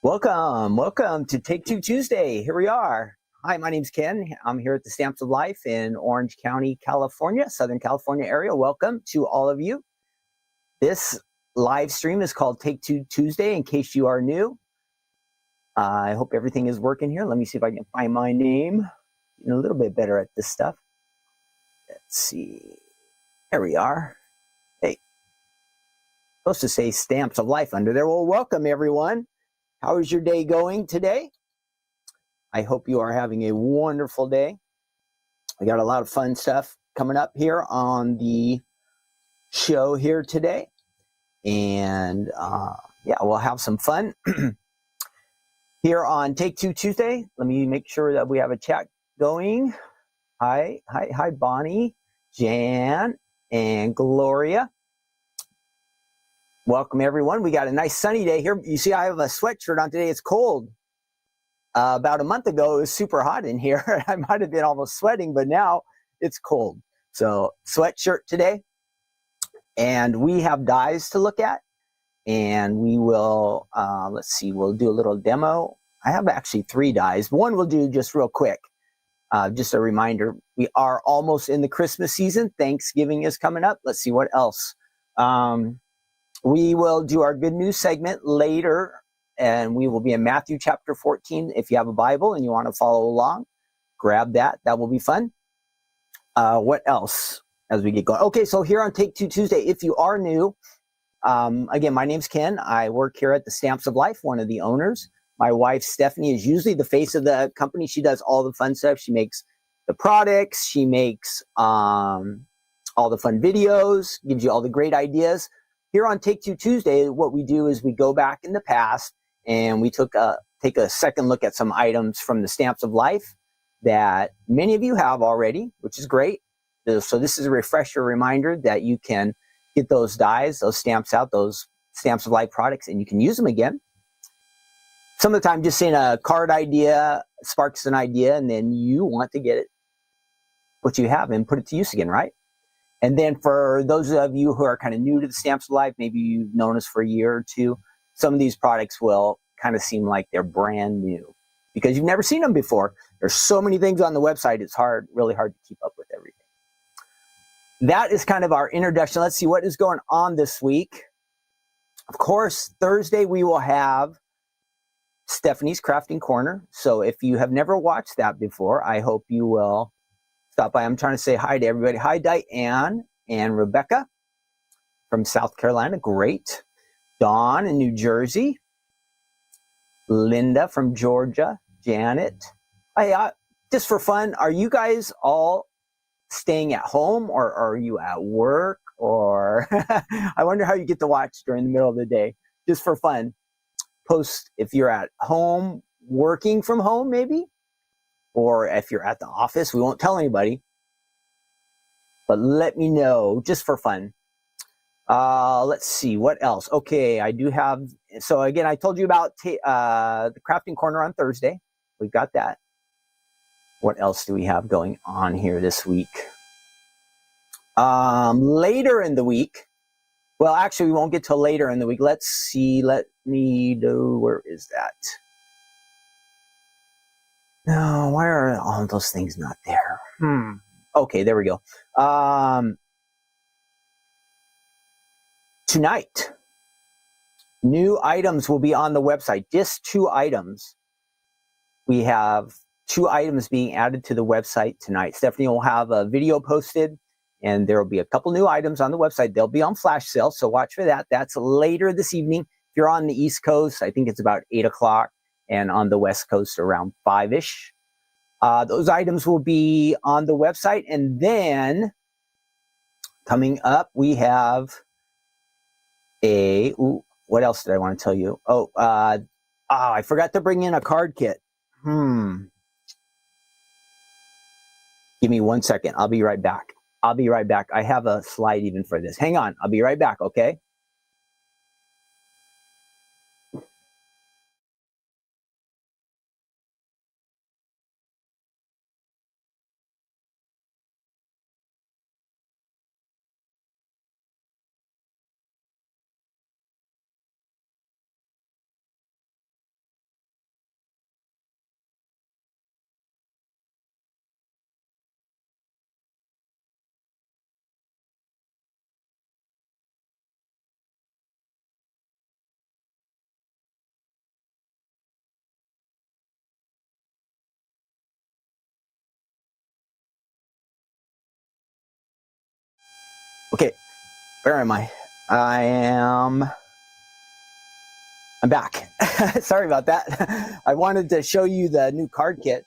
Welcome to Take Two Tuesday. Here we are. Hi, my name's Ken. I'm here at the Stamps of Life in Orange County, California, Southern California area. Welcome to all of you. This live stream is called Take Two Tuesday, in case you are new. I hope everything is working here. Let me see if I can find my name. A little bit better at this stuff. Let's see. There we are. Hey, supposed to say Stamps of Life under there. Well, welcome everyone. How is your day going today? I hope you are having a wonderful day. We got a lot of fun stuff coming up here on the show here today. And yeah, we'll have some fun here on Take Two Tuesday. Let me make sure that we have a chat going. Hi, Bonnie, Jan, and Gloria. Welcome, everyone. We got a nice sunny day here. You see, I have a sweatshirt on today. It's cold. About a month ago, it was super hot in here. I might have been almost sweating, but now it's cold. So, sweatshirt today. And we have dies to look at. And we will, let's see, we'll do a little demo. I have actually 3 dies. One we'll do just real quick. Just a reminder, we are almost in the Christmas season. Thanksgiving is coming up. Let's see what else. We will do our good news segment later, and we will be in Matthew chapter 14. If you have a Bible and you want to follow along, grab that. That will be fun. What else as we get going? Okay, so here on Take Two Tuesday, if you are new, again, my name's Ken. I work here at the Stamps of Life, one of the owners. My wife, Stephanie, is usually the face of the company. She does all the fun stuff. She makes the products. She makes all the fun videos, gives you all the great ideas. Here on Take Two Tuesday, what we do is we go back in the past and we take a second look at some items from the Stamps of Life that many of you have already, which is great. So this is a refresher reminder that you can get those dies, those stamps out, those Stamps of Life products, and you can use them again. Some of the time, just saying a card idea sparks an idea, and then you want to get it, what you have, and put it to use again, right? And then for those of you who are kind of new to the Stamps of Life, maybe you've known us for a year or two, some of these products will kind of seem like they're brand new because you've never seen them before. There's so many things on the website, it's really hard to keep up with everything. That is kind of our introduction. Let's see what is going on this week. Of course, Thursday we will have Stephanie's Crafting Corner. So if you have never watched that before, I hope you will stop by. I'm trying to say hi to everybody. Hi, Diane and Rebecca from South Carolina. Great. Dawn in New Jersey. Linda from Georgia. Janet. Hey, just for fun, are you guys all staying at home, or are you at work? Or I wonder how you get to watch during the middle of the day, just for fun. Post if you're at home, working from home maybe, or if you're at the office. We won't tell anybody, but let me know just for fun. Let's see what else. Okay, I do have, so again, I told you about the crafting corner on Thursday. We've got that. What else do we have going on here this week? Later in the week, well, actually, we won't get till later in the week. Let's see. Let me do, where is that? No, why are all those things not there? Okay, there we go. Tonight, new items will be on the website. Just 2 items. We have 2 items being added to the website tonight. Stephanie will have a video posted, and there will be a couple new items on the website. They'll be on flash sale, so watch for that. That's later this evening. If you're on the East Coast, I think it's about 8 o'clock, and on the West Coast around 5-ish. Those items will be on the website. And then coming up, we have what else did I want to tell you? I forgot to bring in a card kit. Give me 1 second. I'll be right back. I have a slide even for this. Hang on. I'll be right back, okay? Okay, where am I? I'm back. Sorry about that. I wanted to show you the new card kit,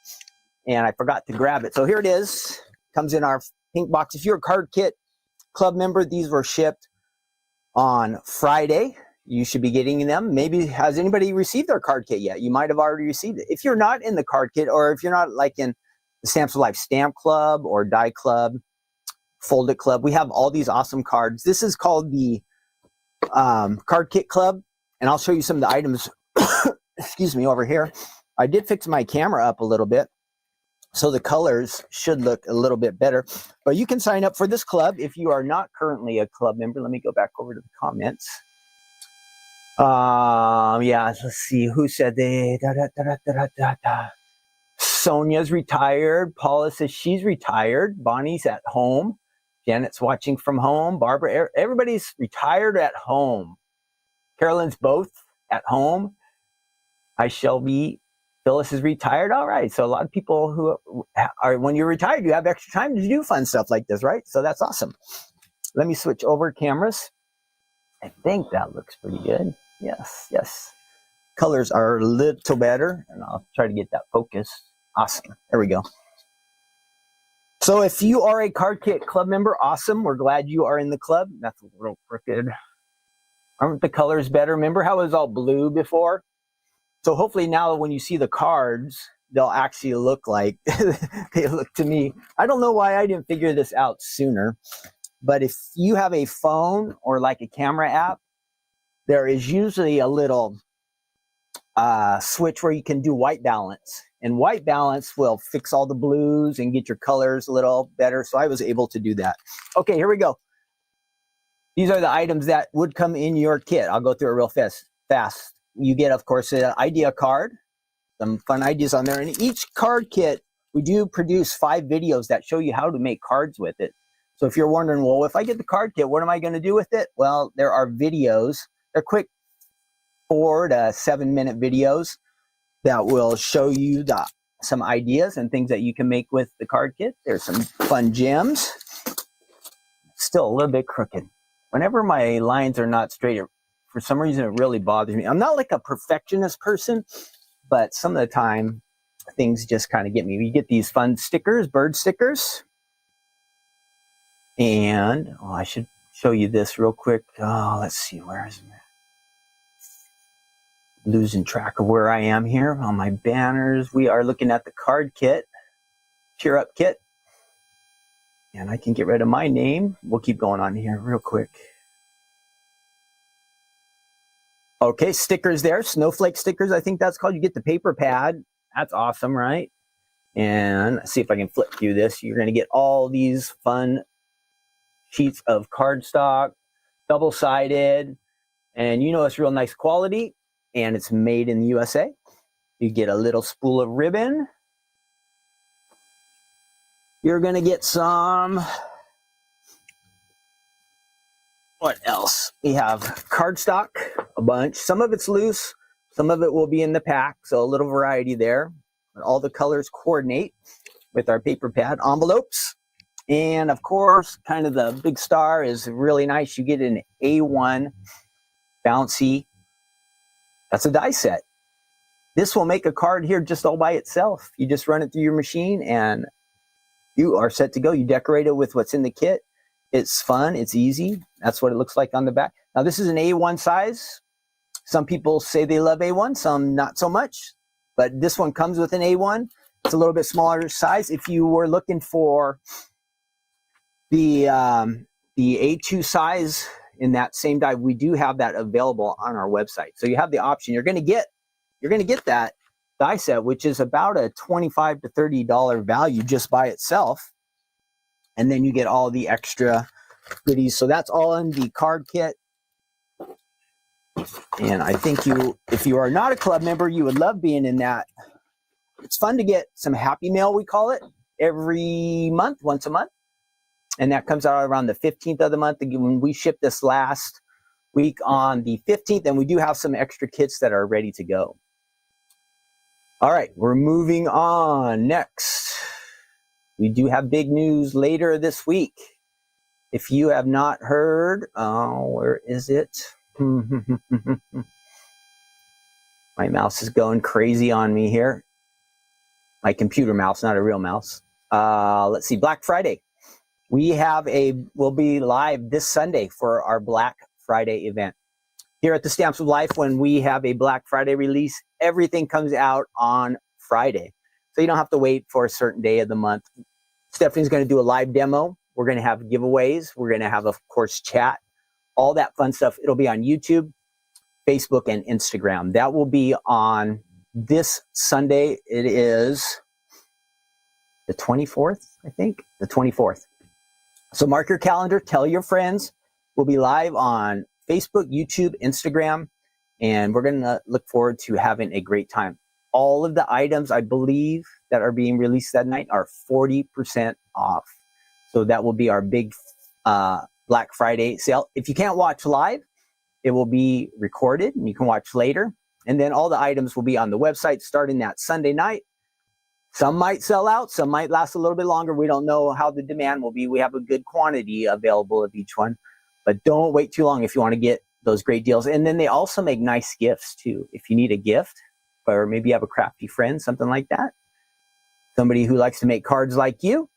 and I forgot to grab it. So here it is. Comes in our pink box. If you're a card kit club member, these were shipped on Friday. You should be getting them. Maybe, has anybody received their card kit yet? You might have already received it. If you're not in the card kit, or if you're not like in the Stamps of Life Stamp Club or Die Club, Fold It Club, we have all these awesome cards. This is called the Card Kit Club, and I'll show you some of the items. Excuse me, over here. I did fix my camera up a little bit, so the colors should look a little bit better. But you can sign up for this club if you are not currently a club member. Let me go back over to the comments. Yeah, let's see who said they. Sonia's retired. Paula says she's retired. Bonnie's at home. Janet's watching from home. Barbara, everybody's retired at home. Carolyn's both at home. Hi, Shelby. Phyllis is retired. All right. So a lot of people who are, when you're retired, you have extra time to do fun stuff like this, right? So that's awesome. Let me switch over cameras. I think that looks pretty good. Yes, yes. Colors are a little better, and I'll try to get that focused. Awesome. There we go. So if you are a Card Kit Club member, awesome. We're glad you are in the club. That's a little crooked. Aren't the colors better? Remember how it was all blue before? So hopefully now when you see the cards, they'll actually look like they look to me. I don't know why I didn't figure this out sooner, but if you have a phone or like a camera app, there is usually a little switch where you can do white balance. And white balance will fix all the blues and get your colors a little better. So I was able to do that. Okay, here we go. These are the items that would come in your kit. I'll go through it real fast. You get, of course, an idea card, some fun ideas on there. And each card kit, we do produce 5 videos that show you how to make cards with it. So if you're wondering, well, if I get the card kit, what am I going to do with it? Well, there are videos. They're quick 4 to 7 minute videos that will show you some ideas and things that you can make with the card kit. There's some fun gems. Still a little bit crooked. Whenever my lines are not straight, for some reason it really bothers me. I'm not like a perfectionist person, but some of the time things just kind of get me. We get these fun stickers, bird stickers. And I should show you this real quick. Let's see, where is it? Losing track of where I am here on my banners. We are looking at the card kit, cheer up kit. And I can get rid of my name. We'll keep going on here real quick. Okay, stickers there, snowflake stickers, I think that's called. You get the paper pad. That's awesome, right? And let's see if I can flip through this. You're going to get all these fun sheets of cardstock, double-sided, and you know it's real nice quality, and it's made in the USA. You get a little spool of ribbon. You're going to get some, what else? We have cardstock, a bunch. Some of it's loose, some of it will be in the pack, so a little variety there. But all the colors coordinate with our paper pad envelopes. And of course, kind of the big star is really nice. You get an A1 bouncy, that's a die set. This will make a card here just all by itself. You just run it through your machine and you are set to go. You decorate it with what's in the kit. It's fun, it's easy. That's what it looks like on the back. Now this is an A1 size. Some people say they love A1, some not so much. But this one comes with an A1. It's a little bit smaller size. If you were looking for the A2 size in that same die, we do have that available on our website. So you have the option. You're gonna get that die set, which is about a $25 to $30 value just by itself. And then you get all the extra goodies. So that's all in the card kit. And I think if you are not a club member, you would love being in that. It's fun to get some Happy Mail, we call it, every month, once a month. And that comes out around the 15th of the month. When we ship this last week on the 15th, and we do have some extra kits that are ready to go. All right, we're moving on. Next, we do have big news later this week. If you have not heard, where is it? My mouse is going crazy on me here. My computer mouse, not a real mouse. Let's see, Black Friday. We'll be live this Sunday for our Black Friday event. Here at the Stamps of Life, when we have a Black Friday release, everything comes out on Friday. So you don't have to wait for a certain day of the month. Stephanie's going to do a live demo. We're going to have giveaways. We're going to have, of course, chat. All that fun stuff. It'll be on YouTube, Facebook, and Instagram. That will be on this Sunday. It is the 24th, I think. The 24th. So mark your calendar. Tell your friends. We'll be live on Facebook, YouTube, Instagram, and we're going to look forward to having a great time. All of the items, I believe, that are being released that night are 40% off. So that will be our big Black Friday sale. If you can't watch live, it will be recorded and you can watch later. And then all the items will be on the website starting that Sunday night. Some might sell out, some might last a little bit longer. We don't know how the demand will be. We have a good quantity available of each one, but don't wait too long if you want to get those great deals. And then they also make nice gifts too. If you need a gift, or maybe you have a crafty friend, something like that. Somebody who likes to make cards like you.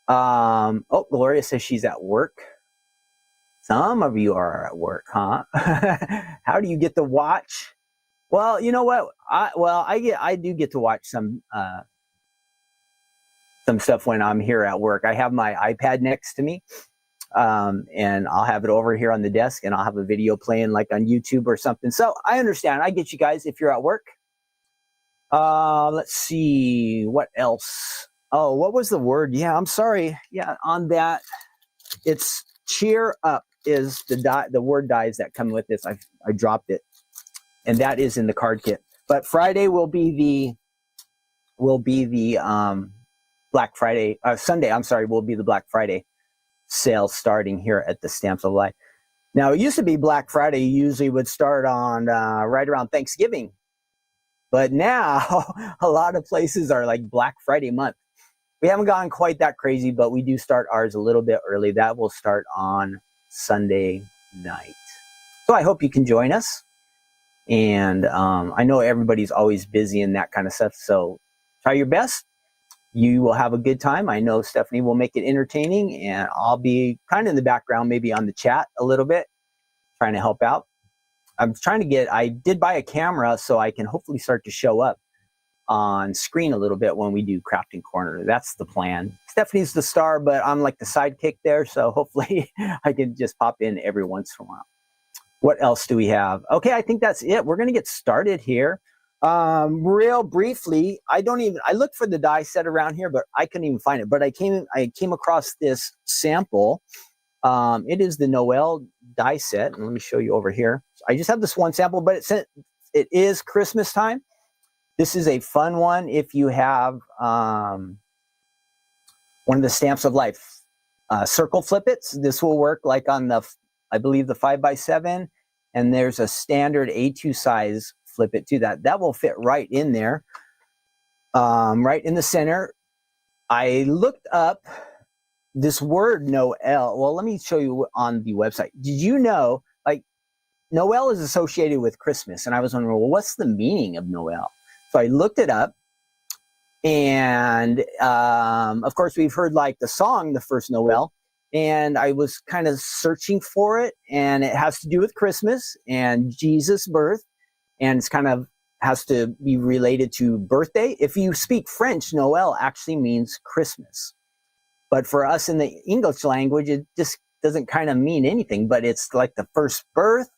Oh, Gloria says she's at work. Some of you are at work, huh? How do you get to watch? Well, you know what? I do get to watch some stuff when I'm here at work. I have my iPad next to me, and I'll have it over here on the desk, and I'll have a video playing like on YouTube or something. So I understand. I get you guys if you're at work. Let's see. What else? Oh, what was the word? Yeah, I'm sorry. Yeah, on that, it's cheer up is the word dies that come with this. I dropped it, and that is in the card kit. But Friday will be the Black Friday. Sunday, I'm sorry, will be the Black Friday sale starting here at the Stamps of Life. Now, it used to be Black Friday usually would start on right around Thanksgiving. But now, a lot of places are like Black Friday month. We haven't gone quite that crazy, but we do start ours a little bit early. That will start on Sunday night. So I hope you can join us. And I know everybody's always busy and that kind of stuff. So try your best. You will have a good time. I know Stephanie will make it entertaining, and I'll be kind of in the background, maybe on the chat a little bit, trying to help out. I did buy a camera so I can hopefully start to show up on screen a little bit when we do Crafting Corner. That's the plan. Stephanie's the star, but I'm like the sidekick there, so hopefully I can just pop in every once in a while. What else do we have? Okay, I think that's it. We're gonna get started here. Real briefly, I looked for the die set around here, but I couldn't even find it. But I came across this sample. It is the Noel die set, and let me show you over here. I just have this one sample, but it is Christmas time. This is a fun one if you have one of the Stamps of Life circle flip-its. This will work like on the, I believe, the 5x7, and there's a standard A2 size flip-it too. That will fit right in there, right in the center. I looked up this word Noel. Well, let me show you on the website. Did you know, like, Noel is associated with Christmas? And I was wondering, well, what's the meaning of Noel? So I looked it up, and of course we've heard like the song, The First Noel, and I was kind of searching for it, and it has to do with Christmas and Jesus' birth, and it's kind of has to be related to birthday. If you speak French, Noel actually means Christmas. But for us in the English language, it just doesn't kind of mean anything, but it's like the first birth.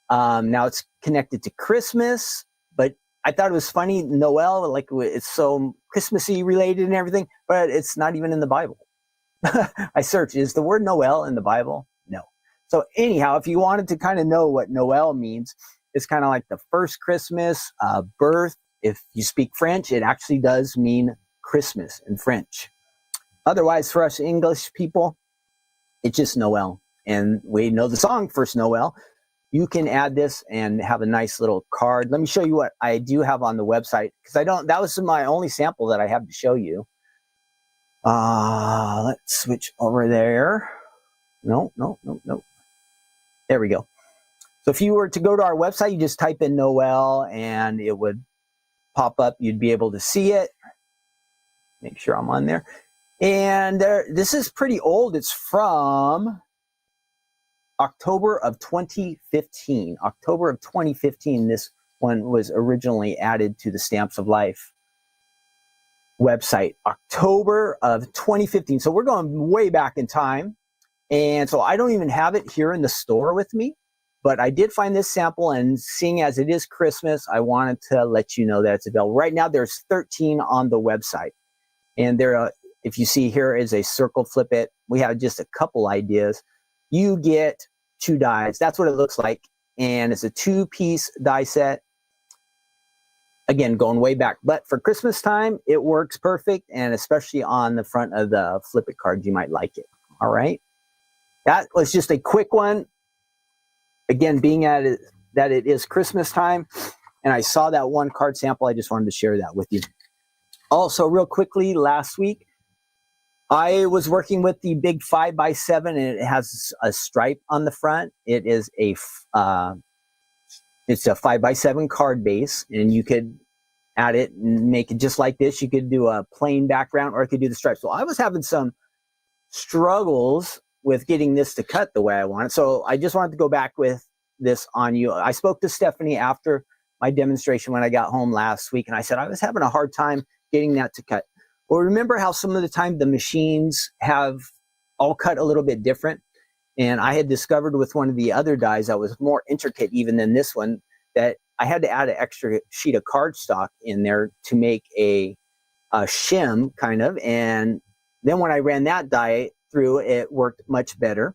Now it's connected to Christmas, but I thought it was funny, Noel, like it's so Christmassy related and everything, but it's not even in the Bible. I searched, is the word Noel in the Bible? No. So anyhow, if you wanted to kind of know what Noel means, it's kind of like the first Christmas, birth. If you speak French, it actually does mean Christmas in French. Otherwise, for us English people, it's just Noel. And we know the song First Noel. You can add this and have a nice little card. Let me show you what I do have on the website, because that was my only sample that I have to show you. Let's switch over there. No. There we go. So if you were to go to our website, you just type in Noel and it would pop up. You'd be able to see it. Make sure I'm on there. And this is pretty old. It's from October of 2015. October of 2015, this one was originally added to the Stamps of Life website. October of 2015. So we're going way back in time. And so I don't even have it here in the store with me, but I did find this sample, and seeing as it is Christmas, I wanted to let you know that it's available. Right now, there's 13 on the website. And if you see here is a circle flip it. We have just a couple ideas. You get 2 dies. That's what it looks like. And it's a 2-piece die set. Again, going way back. But for Christmas time, it works perfect. And especially on the front of the flip it card, you might like it. All right. That was just a quick one. Again, being that it is Christmas time, and I saw that one card sample, I just wanted to share that with you. Also, real quickly, last week, I was working with the big 5x7, and it has a stripe on the front. It is it's a 5x7 card base, and you could add it and make it just like this. You could do a plain background, or you could do the stripe. So I was having some struggles with getting this to cut the way I wanted. So I just wanted to go back with this on you. I spoke to Stephanie after my demonstration when I got home last week, and I said I was having a hard time getting that to cut. Well, remember how some of the time the machines have all cut a little bit different? And I had discovered with one of the other dies that was more intricate even than this one, that I had to add an extra sheet of cardstock in there to make a shim, kind of. And then when I ran that die through, it worked much better.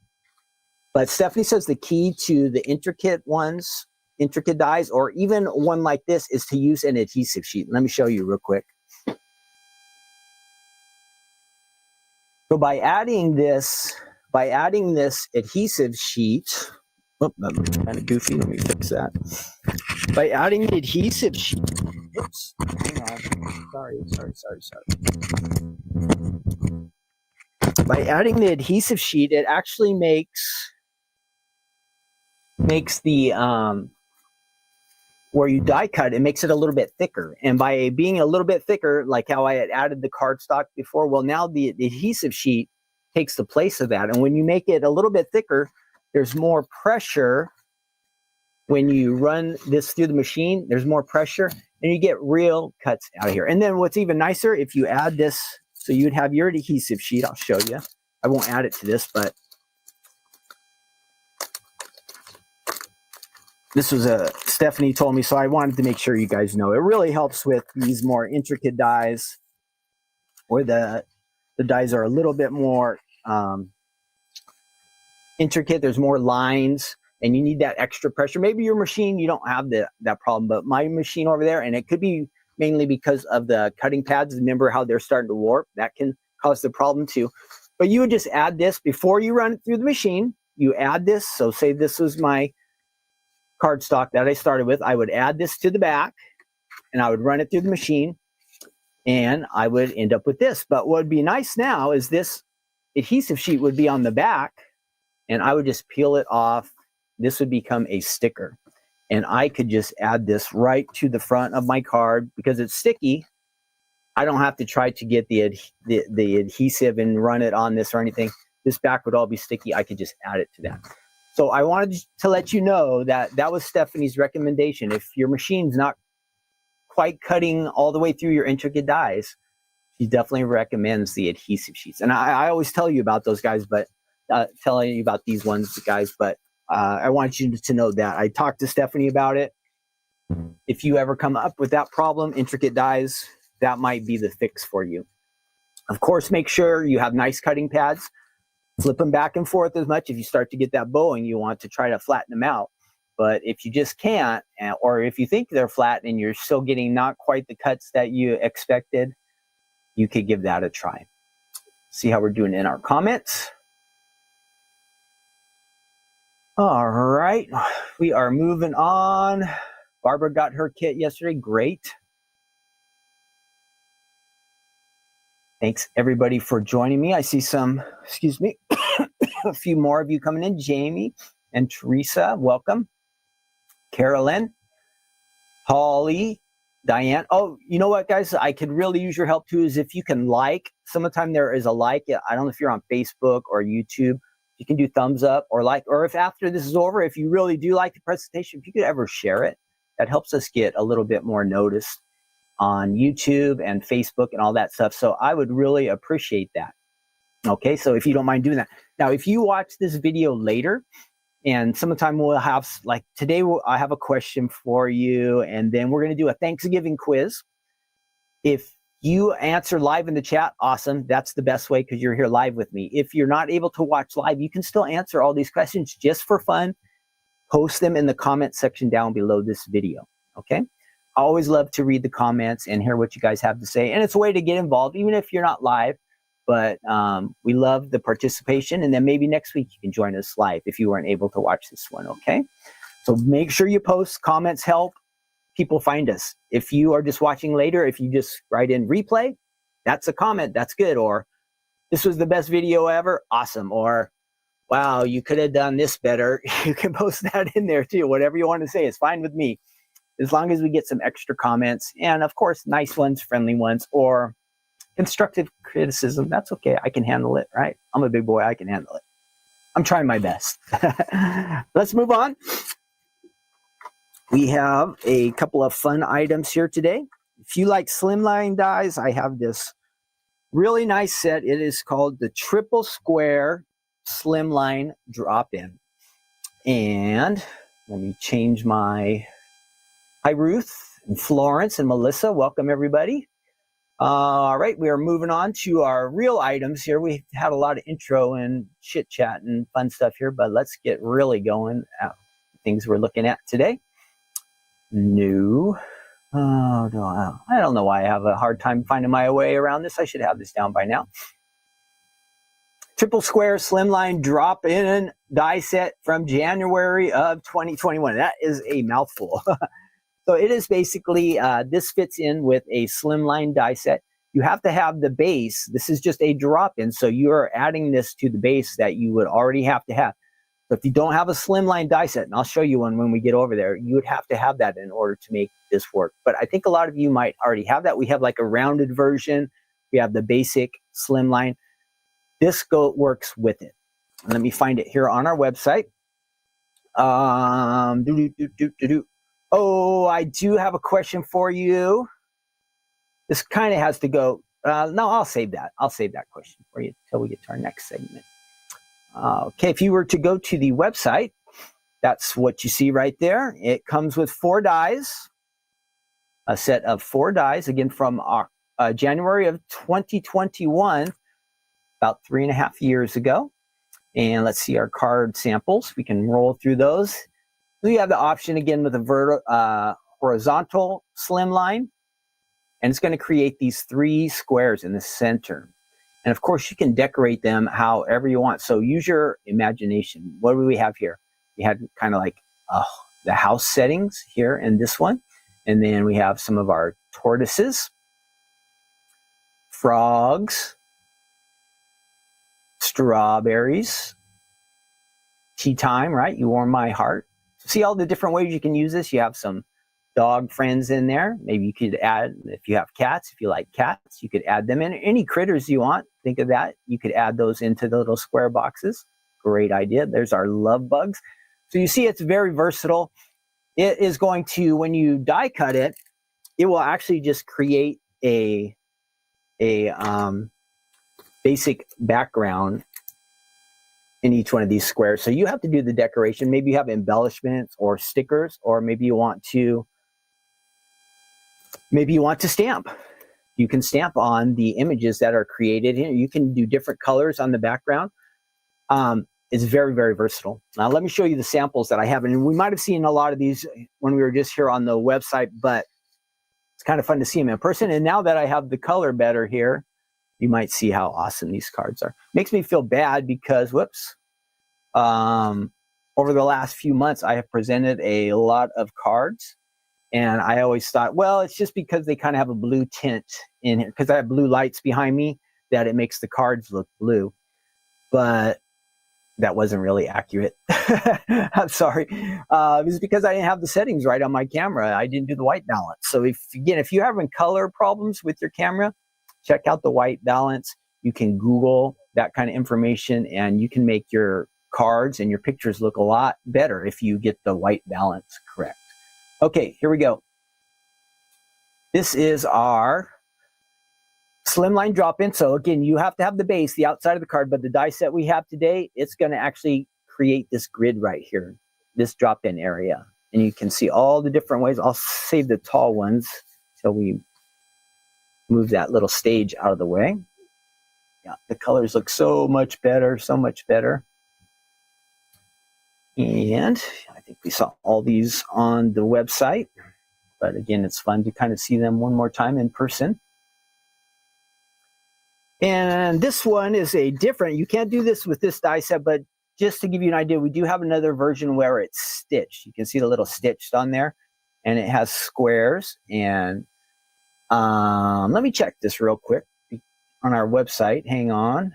But Stephanie says the key to the intricate dies, or even one like this, is to use an adhesive sheet. Let me show you real quick. So by adding this adhesive sheet, oh, that looks kind of goofy. Let me fix that. By adding the adhesive sheet, oops, hang on. Sorry. By adding the adhesive sheet, it actually makes the where you die cut, it makes it a little bit thicker. And by being a little bit thicker, like how I had added the cardstock before, well, now the adhesive sheet takes the place of that. And when you make it a little bit thicker, there's more pressure. When you run this through the machine, there's more pressure and you get real cuts out of here. And then what's even nicer, if you add this, so you'd have your adhesive sheet, I'll show you. I won't add it to this, but this was Stephanie told me, so I wanted to make sure you guys know. It really helps with these more intricate dies where the dies are a little bit more intricate. There's more lines and you need that extra pressure. Maybe your machine, you don't have that problem, but my machine over there, and it could be mainly because of the cutting pads. Remember how they're starting to warp? That can cause the problem too. But you would just add this before you run it through the machine. You add this. So say this was my cardstock that I started with. I would add this to the back and I would run it through the machine and I would end up with this. But what would be nice now is this adhesive sheet would be on the back and I would just peel it off. This would become a sticker. And I could just add this right to the front of my card because it's sticky. I don't have to try to get the adhesive and run it on this or anything. This back would all be sticky. I could just add it to that. So I wanted to let you know that that was Stephanie's recommendation. If your machine's not quite cutting all the way through your intricate dies, she definitely recommends the adhesive sheets. And I always tell you about those guys, but telling you about these ones, guys, but I want you to know that. I talked to Stephanie about it. If you ever come up with that problem, intricate dies, that might be the fix for you. Of course, make sure you have nice cutting pads. Flip them back and forth as much. If you start to get that bowing, you want to try to flatten them out. But if you just can't, or if you think they're flat and you're still getting not quite the cuts that you expected, you could give that a try. See how we're doing in our comments. All right, we are moving on. Barbara got her kit yesterday. Great. Thanks everybody for joining me. I see some, excuse me, a few more of you coming in. Jamie and Teresa, welcome. Carolyn, Holly, Diane. Oh, you know what, guys? I could really use your help too, is if you can like. Sometimes there is a like. I don't know if you're on Facebook or YouTube. You can do thumbs up or like, or if after this is over, if you really do like the presentation, if you could ever share it, that helps us get a little bit more notice on YouTube and Facebook and all that stuff. So I would really appreciate that. Okay, so if you don't mind doing that. Now, if you watch this video later, and sometime we'll have, like today, I have a question for you, and then we're going to do a Thanksgiving quiz. If you answer live in the chat, awesome. That's the best way because you're here live with me. If you're not able to watch live, you can still answer all these questions just for fun. Post them in the comment section down below this video, okay? I always love to read the comments and hear what you guys have to say. And it's a way to get involved, even if you're not live. But we love the participation. And then maybe next week you can join us live if you weren't able to watch this one, okay? So make sure you post. Comments help people find us. If you are just watching later, if you just write in replay, that's a comment. That's good. Or this was the best video ever. Awesome. Or wow, you could have done this better. You can post that in there too. Whatever you want to say is fine with me, as long as we get some extra comments. And of course, nice ones, friendly ones, or constructive criticism. That's okay. I can handle it, right? I'm a big boy. I can handle it. I'm trying my best. Let's move on. We have a couple of fun items here today. If you like slimline dies, I have this really nice set. It is called the Triple Square Slimline Drop-in. And let me change my... Hi, Ruth and Florence and Melissa. Welcome, everybody. All right, we are moving on to our real items here. We've had a lot of intro and chit chat and fun stuff here, but let's get really going at things we're looking at today. New. Oh, no, I don't know why I have a hard time finding my way around this. I should have this down by now. Triple Square Slimline Drop-in die set from January of 2021. That is a mouthful. So it is basically, this fits in with a slimline die set. You have to have the base. This is just a drop-in, so you're adding this to the base that you would already have to have. So if you don't have a slimline die set, and I'll show you one when we get over there, you would have to have that in order to make this work. But I think a lot of you might already have that. We have like a rounded version. We have the basic slimline. This works with it. And let me find it here on our website. Oh, I do have a question for you. This kind of has to go. No, I'll save that. I'll save that question for you until we get to our next segment. Okay, if you were to go to the website, that's what you see right there. It comes with 4 dies, a set of 4 dies, again, from January of 2021, about 3.5 years ago. And let's see our card samples. We can roll through those. So you have the option, again, with a horizontal slimline. And it's going to create these 3 squares in the center. And of course, you can decorate them however you want. So use your imagination. What do we have here? We had kind of like the house settings here in this one. And then we have some of our tortoises, frogs, strawberries, tea time, right? You warm my heart. See all the different ways you can use this. You have some dog friends in there. Maybe you could add, if you have cats, if you like cats, you could add them in. Any critters you want, think of that. You could add those into the little square boxes. Great idea. There's our love bugs. So you see it's very versatile. It is going to, when you die cut it, it will actually just create a basic background in each one of these squares. So you have to do the decoration. Maybe you have embellishments or stickers, or maybe you want to stamp. You can stamp on the images that are created here. You can do different colors on the background. It's very, very versatile. Now, let me show you the samples that I have. And we might have seen a lot of these when we were just here on the website, but it's kind of fun to see them in person. And now that I have the color better here, you might see how awesome these cards are. Makes me feel bad because, over the last few months, I have presented a lot of cards. And I always thought, well, it's just because they kind of have a blue tint in it, because I have blue lights behind me, that it makes the cards look blue. But that wasn't really accurate. I'm sorry. It was because I didn't have the settings right on my camera. I didn't do the white balance. So if you're having color problems with your camera, check out the white balance. You can Google that kind of information, and you can make your cards and your pictures look a lot better if you get the white balance correct. Okay, here we go. This is our slimline drop-in. So again, you have to have the base, the outside of the card, but the die set we have today, it's going to actually create this grid right here, this drop-in area. And you can see all the different ways. I'll save the tall ones till we move that little stage out of the way. Yeah, the colors look so much better, so much better. And I think we saw all these on the website, but again, it's fun to kind of see them one more time in person. And this one is a different, you can't do this with this die set, but just to give you an idea, we do have another version where it's stitched. You can see the little stitched on there, and it has squares. And let me check this real quick on our website. Hang on.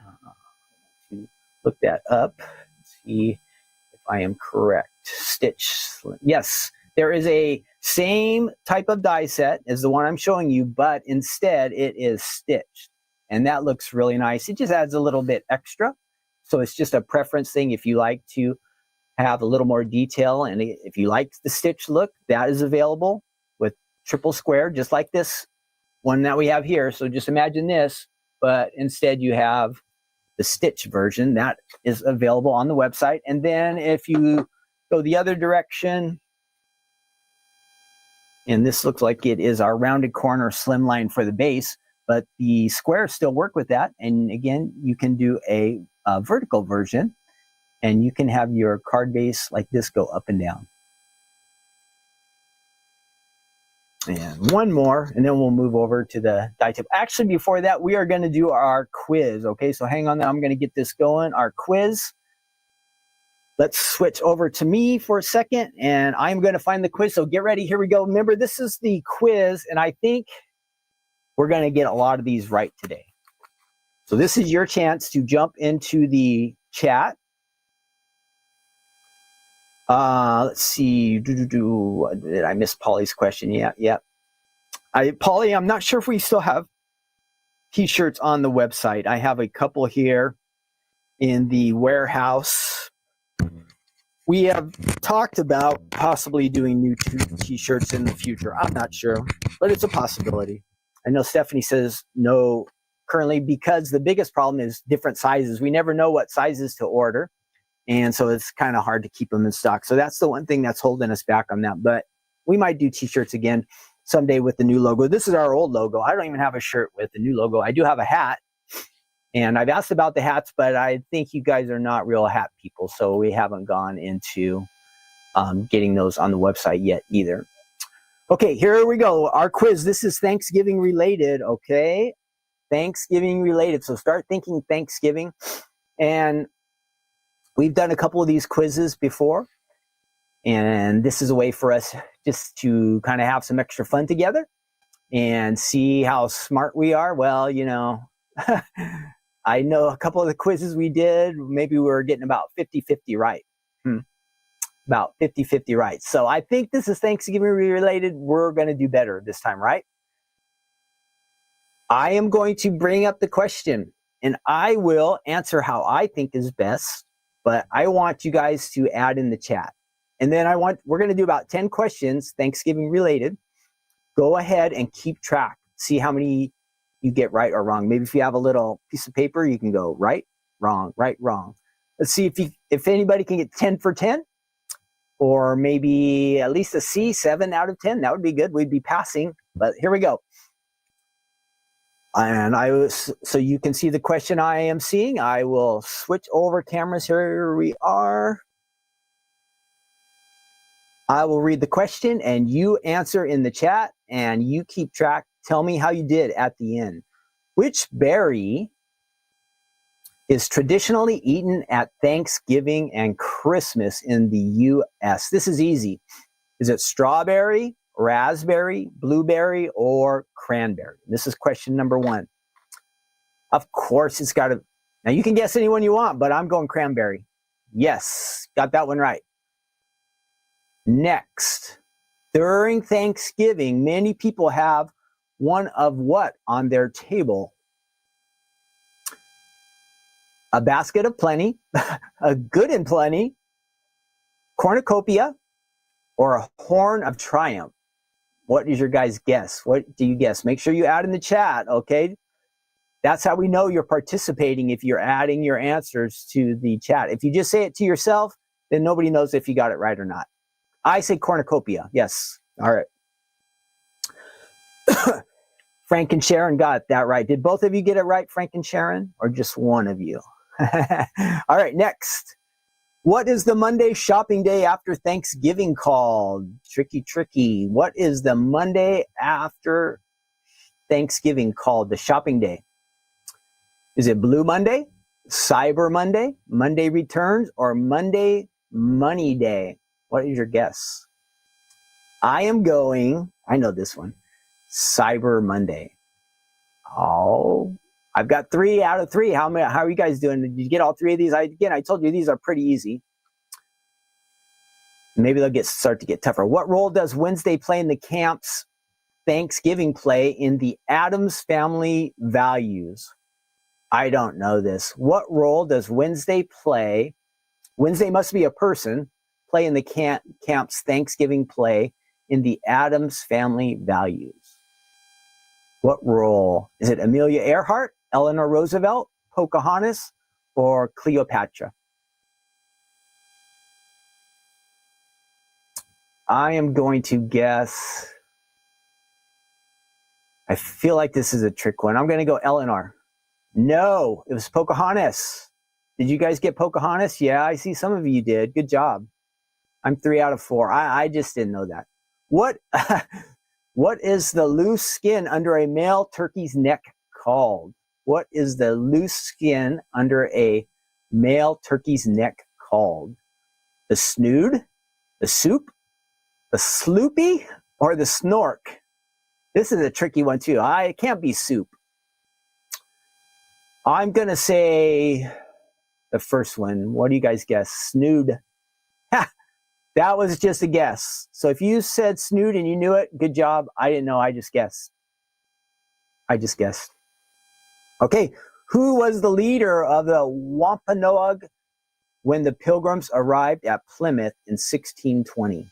Look that up. Let's see if I am correct. Stitch. Yes, there is a same type of die set as the one I'm showing you, but instead it is stitched. And that looks really nice. It just adds a little bit extra. So it's just a preference thing. If you like to have a little more detail, and if you like the stitch look, that is available with triple square, just like this one that we have here. So just imagine this, but instead you have the stitch version that is available on the website. And then if you go the other direction, and this looks like it is our rounded corner slimline for the base, but the squares still work with that. And again, you can do a vertical version, and you can have your card base like this go up and down. And one more, and then we'll move over to the die tip. Actually, before that, we are going to do our quiz. Okay, so hang on there. I'm going to get this going. Our quiz. Let's switch over to me for a second, and I'm going to find the quiz. So get ready. Here we go. Remember, this is the quiz, and I think we're going to get a lot of these right today. So this is your chance to jump into the chat Let's see. Did I miss Polly's question? Yeah. Polly, I'm not sure if we still have t-shirts on the website. I have a couple here in the warehouse. We have talked about possibly doing new t-shirts in the future. I'm not sure, but it's a possibility. I know Stephanie says no currently because the biggest problem is different sizes. We never know what sizes to order. And so it's kind of hard to keep them in stock. So that's the one thing that's holding us back on that. But we might do t-shirts again someday with the new logo. This is our old logo. I don't even have a shirt with the new logo. I do have a hat. And I've asked about the hats, but I think you guys are not real hat people. So we haven't gone into getting those on the website yet either. Okay, here we go. Our quiz. This is Thanksgiving related, okay? Thanksgiving related. So start thinking Thanksgiving. And we've done a couple of these quizzes before. And this is a way for us just to kind of have some extra fun together and see how smart we are. Well, you know, I know a couple of the quizzes we did, maybe we were getting about 50-50 right. About 50-50 right. So I think this is Thanksgiving related. We're going to do better this time, right? I am going to bring up the question and I will answer how I think is best, but I want you guys to add in the chat. And then we're going to do about 10 questions, Thanksgiving related. Go ahead and keep track. See how many you get right or wrong. Maybe if you have a little piece of paper, you can go right, wrong, right, wrong. Let's see if anybody can get 10 for 10, or maybe at least a C, 7 out of 10. That would be good. We'd be passing. But here we go. And so you can see the question I am seeing. I will switch over cameras. Here we are. I will read the question and you answer in the chat and you keep track. Tell me how you did at the end. Which berry is traditionally eaten at Thanksgiving and Christmas in the U.S.? This is easy. Is it strawberry, raspberry, blueberry, or cranberry? This is question number 1. Of course, it's got to. Now, you can guess anyone you want, but I'm going cranberry. Yes, got that one right. Next, during Thanksgiving, many people have one of what on their table? A basket of plenty, a good and plenty, cornucopia, or a horn of triumph. What is your guys' guess? What do you guess? Make sure you add in the chat, okay? That's how we know you're participating, if you're adding your answers to the chat. If you just say it to yourself, then nobody knows if you got it right or not. I say cornucopia. Yes. All right. Frank and Sharon got that right. Did both of you get it right, Frank and Sharon, or just one of you? All right, next. What is the Monday shopping day after Thanksgiving called? Tricky. What is the Monday after Thanksgiving called, the shopping day? Is it Blue Monday, Cyber Monday, Monday Returns, or Monday Money Day? What is your guess? I am going, I know this one, Cyber Monday. Oh, I've got 3 out of 3. How are you guys doing? Did you get all 3 of these? I told you these are pretty easy. Maybe they'll start to get tougher. What role does Wednesday play in the camp's Thanksgiving play in the Addams Family Values? I don't know this. What role does Wednesday play? Wednesday must be a person. Play in the camp's Thanksgiving play in the Addams Family Values. What role? Is it Amelia Earhart, Eleanor Roosevelt, Pocahontas, or Cleopatra? I am going to guess. I feel like this is a trick one. I'm going to go Eleanor. No, it was Pocahontas. Did you guys get Pocahontas? Yeah, I see some of you did. Good job. I'm 3 out of 4. I just didn't know that. What is the loose skin under a male turkey's neck called? What is the loose skin under a male turkey's neck called? The snood, the soup, the sloopy, or the snork? This is a tricky one too. It can't be soup. I'm going to say the first one. What do you guys guess? Snood. Ha! That was just a guess. So if you said snoot and you knew it, good job. I didn't know. I just guessed. Okay. Who was the leader of the Wampanoag when the Pilgrims arrived at Plymouth in 1620?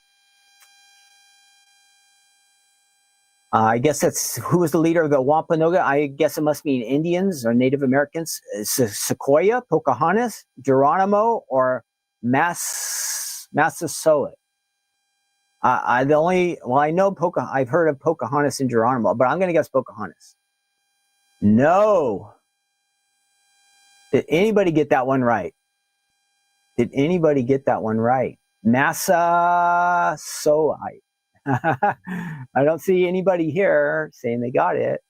I guess that's who was the leader of the Wampanoag. I guess it must mean Indians or Native Americans. Sequoia, Pocahontas, Geronimo, or Massasoit. I know I've heard of Pocahontas and Geronimo, but I'm going to guess Pocahontas. No. Did anybody get that one right? Massasoit. I don't see anybody here saying they got it.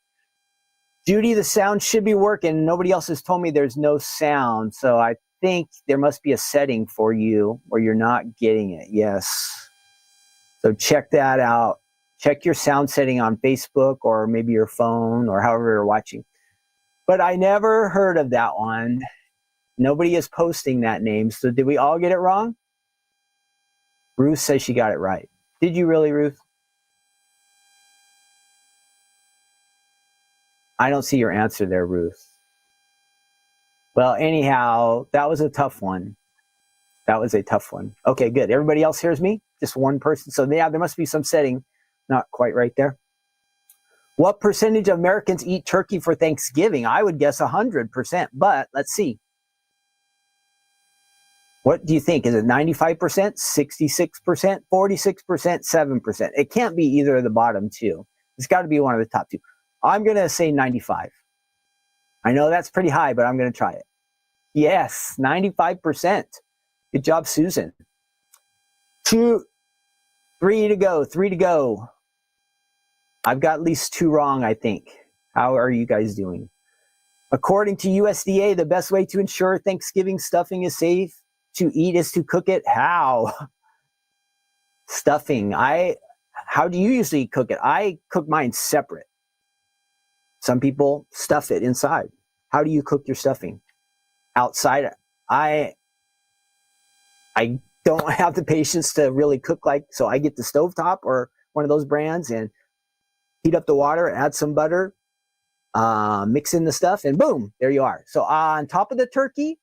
Judy, the sound should be working. Nobody else has told me there's no sound. So I think there must be a setting for you where you're not getting it. Yes. So check that out. Check your sound setting on Facebook or maybe your phone or however you're watching. But I never heard of that one. Nobody is posting that name. So did we all get it wrong? Ruth says she got it right. Did you really, Ruth? I don't see your answer there, Ruth. Well, anyhow, that was a tough one. Okay, good. Everybody else hears me? Just one person. So yeah, there must be some setting not quite right there. What percentage of Americans eat turkey for Thanksgiving? I would guess 100%, but let's see. What do you think? Is it 95%, 66%, 46%, 7%? It can't be either of the bottom two. It's got to be one of the top two. I'm going to say 95. I know that's pretty high, but I'm going to try it. Yes, 95%. Good job, Susan. 3 to go. I've got at least 2 wrong, I think. How are you guys doing? According to USDA, the best way to ensure Thanksgiving stuffing is safe to eat is to cook it. How? Stuffing. How do you usually cook it? I cook mine separate. Some people stuff it inside. How do you cook your stuffing? Outside. I don't have the patience to really cook so I get the stovetop or one of those brands and heat up the water, add some butter, mix in the stuff, and boom, there you are. So on top of the turkey,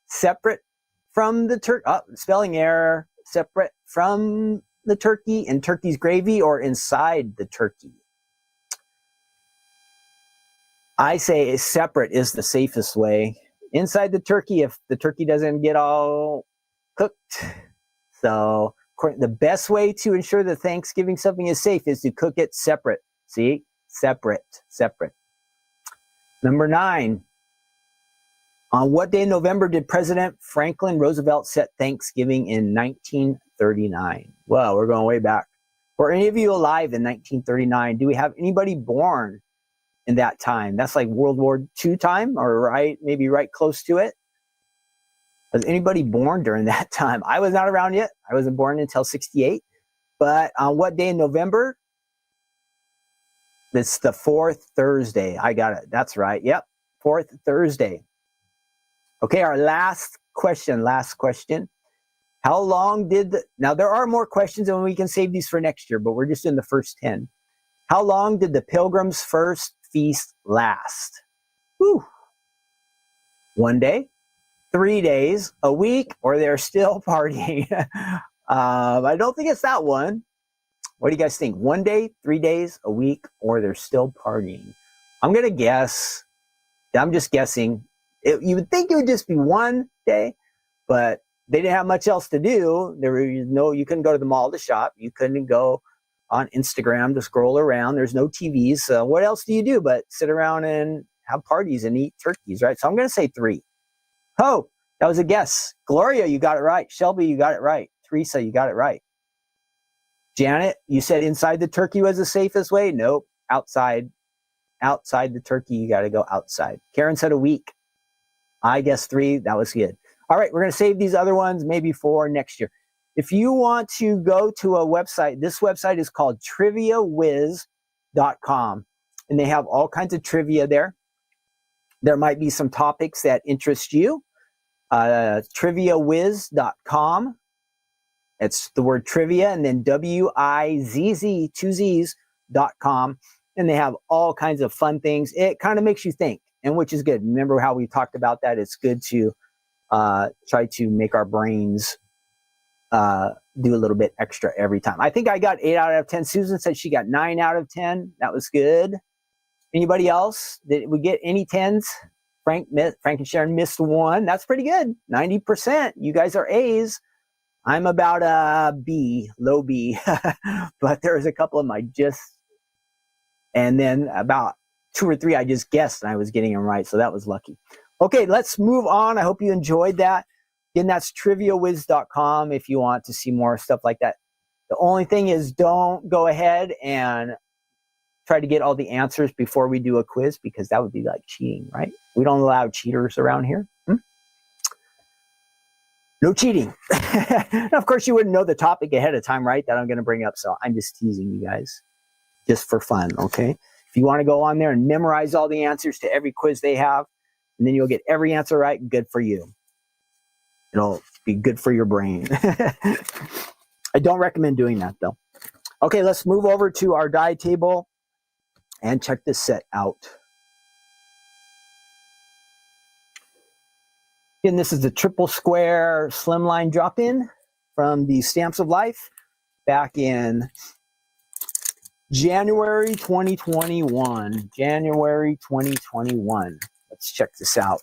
separate from the turkey, spelling error, separate from the turkey and turkey's gravy, or inside the turkey. I say separate is the safest way. Inside the turkey, if the turkey doesn't get all cooked. So the best way to ensure that Thanksgiving stuffing is safe is to cook it separate. See? Separate. Number 9. On what day in November did President Franklin Roosevelt set Thanksgiving in 1939? Well, we're going way back. Were any of you alive in 1939? Do we have anybody born in that time? That's like World War II time, or maybe right close to it. Was anybody born during that time? I was not around yet. I wasn't born until 68. But on what day in November? It's the 4th Thursday. I got it. That's right. Yep. 4th Thursday. Okay, our last question. How long now there are more questions and we can save these for next year, but we're just in the first 10. How long did the Pilgrims' first feast last? Whew. 1 day, 3 days, a week, or they're still partying? I don't think it's that one. What do you guys think? 1 day, 3 days, a week, or they're still partying? I'm going to guess. I'm just guessing. You would think it would just be 1 day, but they didn't have much else to do. You couldn't go to the mall to shop. You couldn't go on Instagram to scroll around. There's no TVs. So what else do you do but sit around and have parties and eat turkeys, right? So I'm going to say 3. Oh, that was a guess. Gloria, you got it right. Shelby, you got it right. Teresa, you got it right. Janet, you said inside the turkey was the safest way? Nope. Outside the turkey, you got to go outside. Karen said a week. I guess 3. That was good. All right, we're going to save these other ones maybe for next year. If you want to go to a website, this website is called triviawiz.com, and they have all kinds of trivia there. There might be some topics that interest you. Triviawiz.com. It's the word trivia and then WIZZ, 2Z's.com. And they have all kinds of fun things. It kind of makes you think, and which is good. Remember how we talked about that? It's good to try to make our brains do a little bit extra every time. I think I got 8 out of 10. Susan said she got 9 out of 10. That was good. Anybody else? Did we get any 10s? Frank and Sharon missed 1. That's pretty good. 90%. You guys are A's. I'm about a B, low B. But there's a couple of them I just, and then about 2 or 3 I just guessed and I was getting them right. So that was lucky. Okay, let's move on. I hope you enjoyed that. Again, that's triviawiz.com if you want to see more stuff like that. The only thing is, don't go ahead and try to get all the answers before we do a quiz, because that would be like cheating, right? We don't allow cheaters around here. No cheating. Now, of course, you wouldn't know the topic ahead of time, right? That I'm going to bring up. So I'm just teasing you guys just for fun, okay? If you want to go on there and memorize all the answers to every quiz they have, and then you'll get every answer right, good for you. It'll be good for your brain. I don't recommend doing that, though. Okay, let's move over to our die table and check this set out. Again, this is the Triple Square Slimline Drop-in from the Stamps of Life back in January 2021. January 2021. Let's check this out.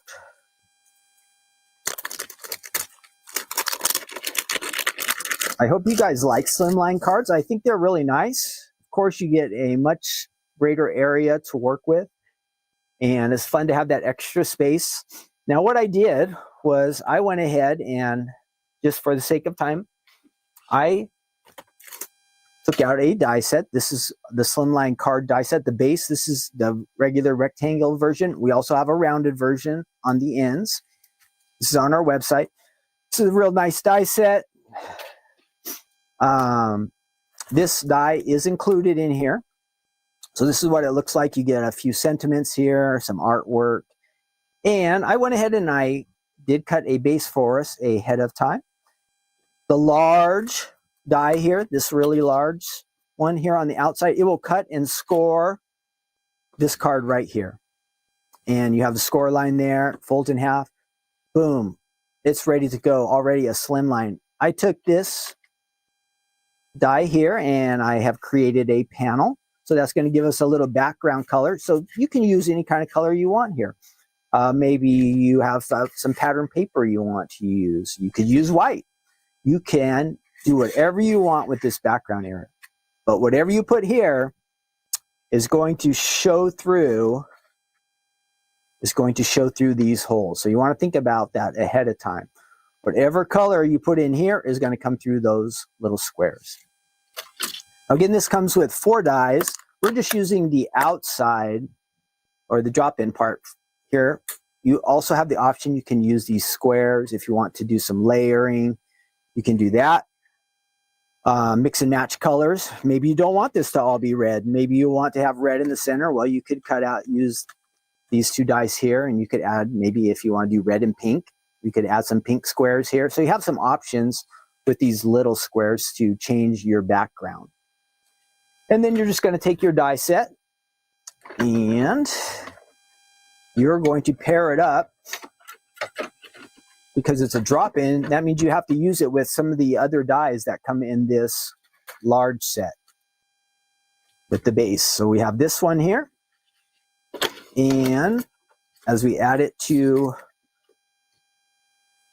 I hope you guys like slimline cards. I think they're really nice. Of course, you get a much greater area to work with, and it's fun to have that extra space. Now, what I did was I went ahead and, just for the sake of time, I took out a die set. This is the slimline card die set. The base, this is the regular rectangle version. We also have a rounded version on the ends. This is on our website. This is a real nice die set. This die is included in here. So this is what it looks like. You get a few sentiments here, some artwork. And I went ahead and I did cut a base for us ahead of time. The large die here, this really large one here on the outside, it will cut and score this card right here. And you have the score line there, folds in half. Boom. It's ready to go. Already a slim line. I took this die here and I have created a panel. So that's going to give us a little background color. So you can use any kind of color you want here. Maybe you have some pattern paper you want to use. You could use white. You can do whatever you want with this background area. But whatever you put here is going to show through these holes. So you want to think about that ahead of time. Whatever color you put in here is going to come through those little squares. Again, this comes with 4 dies. We're just using the outside or the drop-in part here. You also have the option, you can use these squares if you want to do some layering. You can do that. Mix and match colors. Maybe you don't want this to all be red. Maybe you want to have red in the center. Well, you could use these 2 dice here, and you could add, maybe if you want to do red and pink, you could add some pink squares here. So you have some options with these little squares to change your background. And then you're just going to take your die set and you're going to pair it up. Because it's a drop-in, that means you have to use it with some of the other dies that come in this large set with the base. So we have this one here. And as we add it to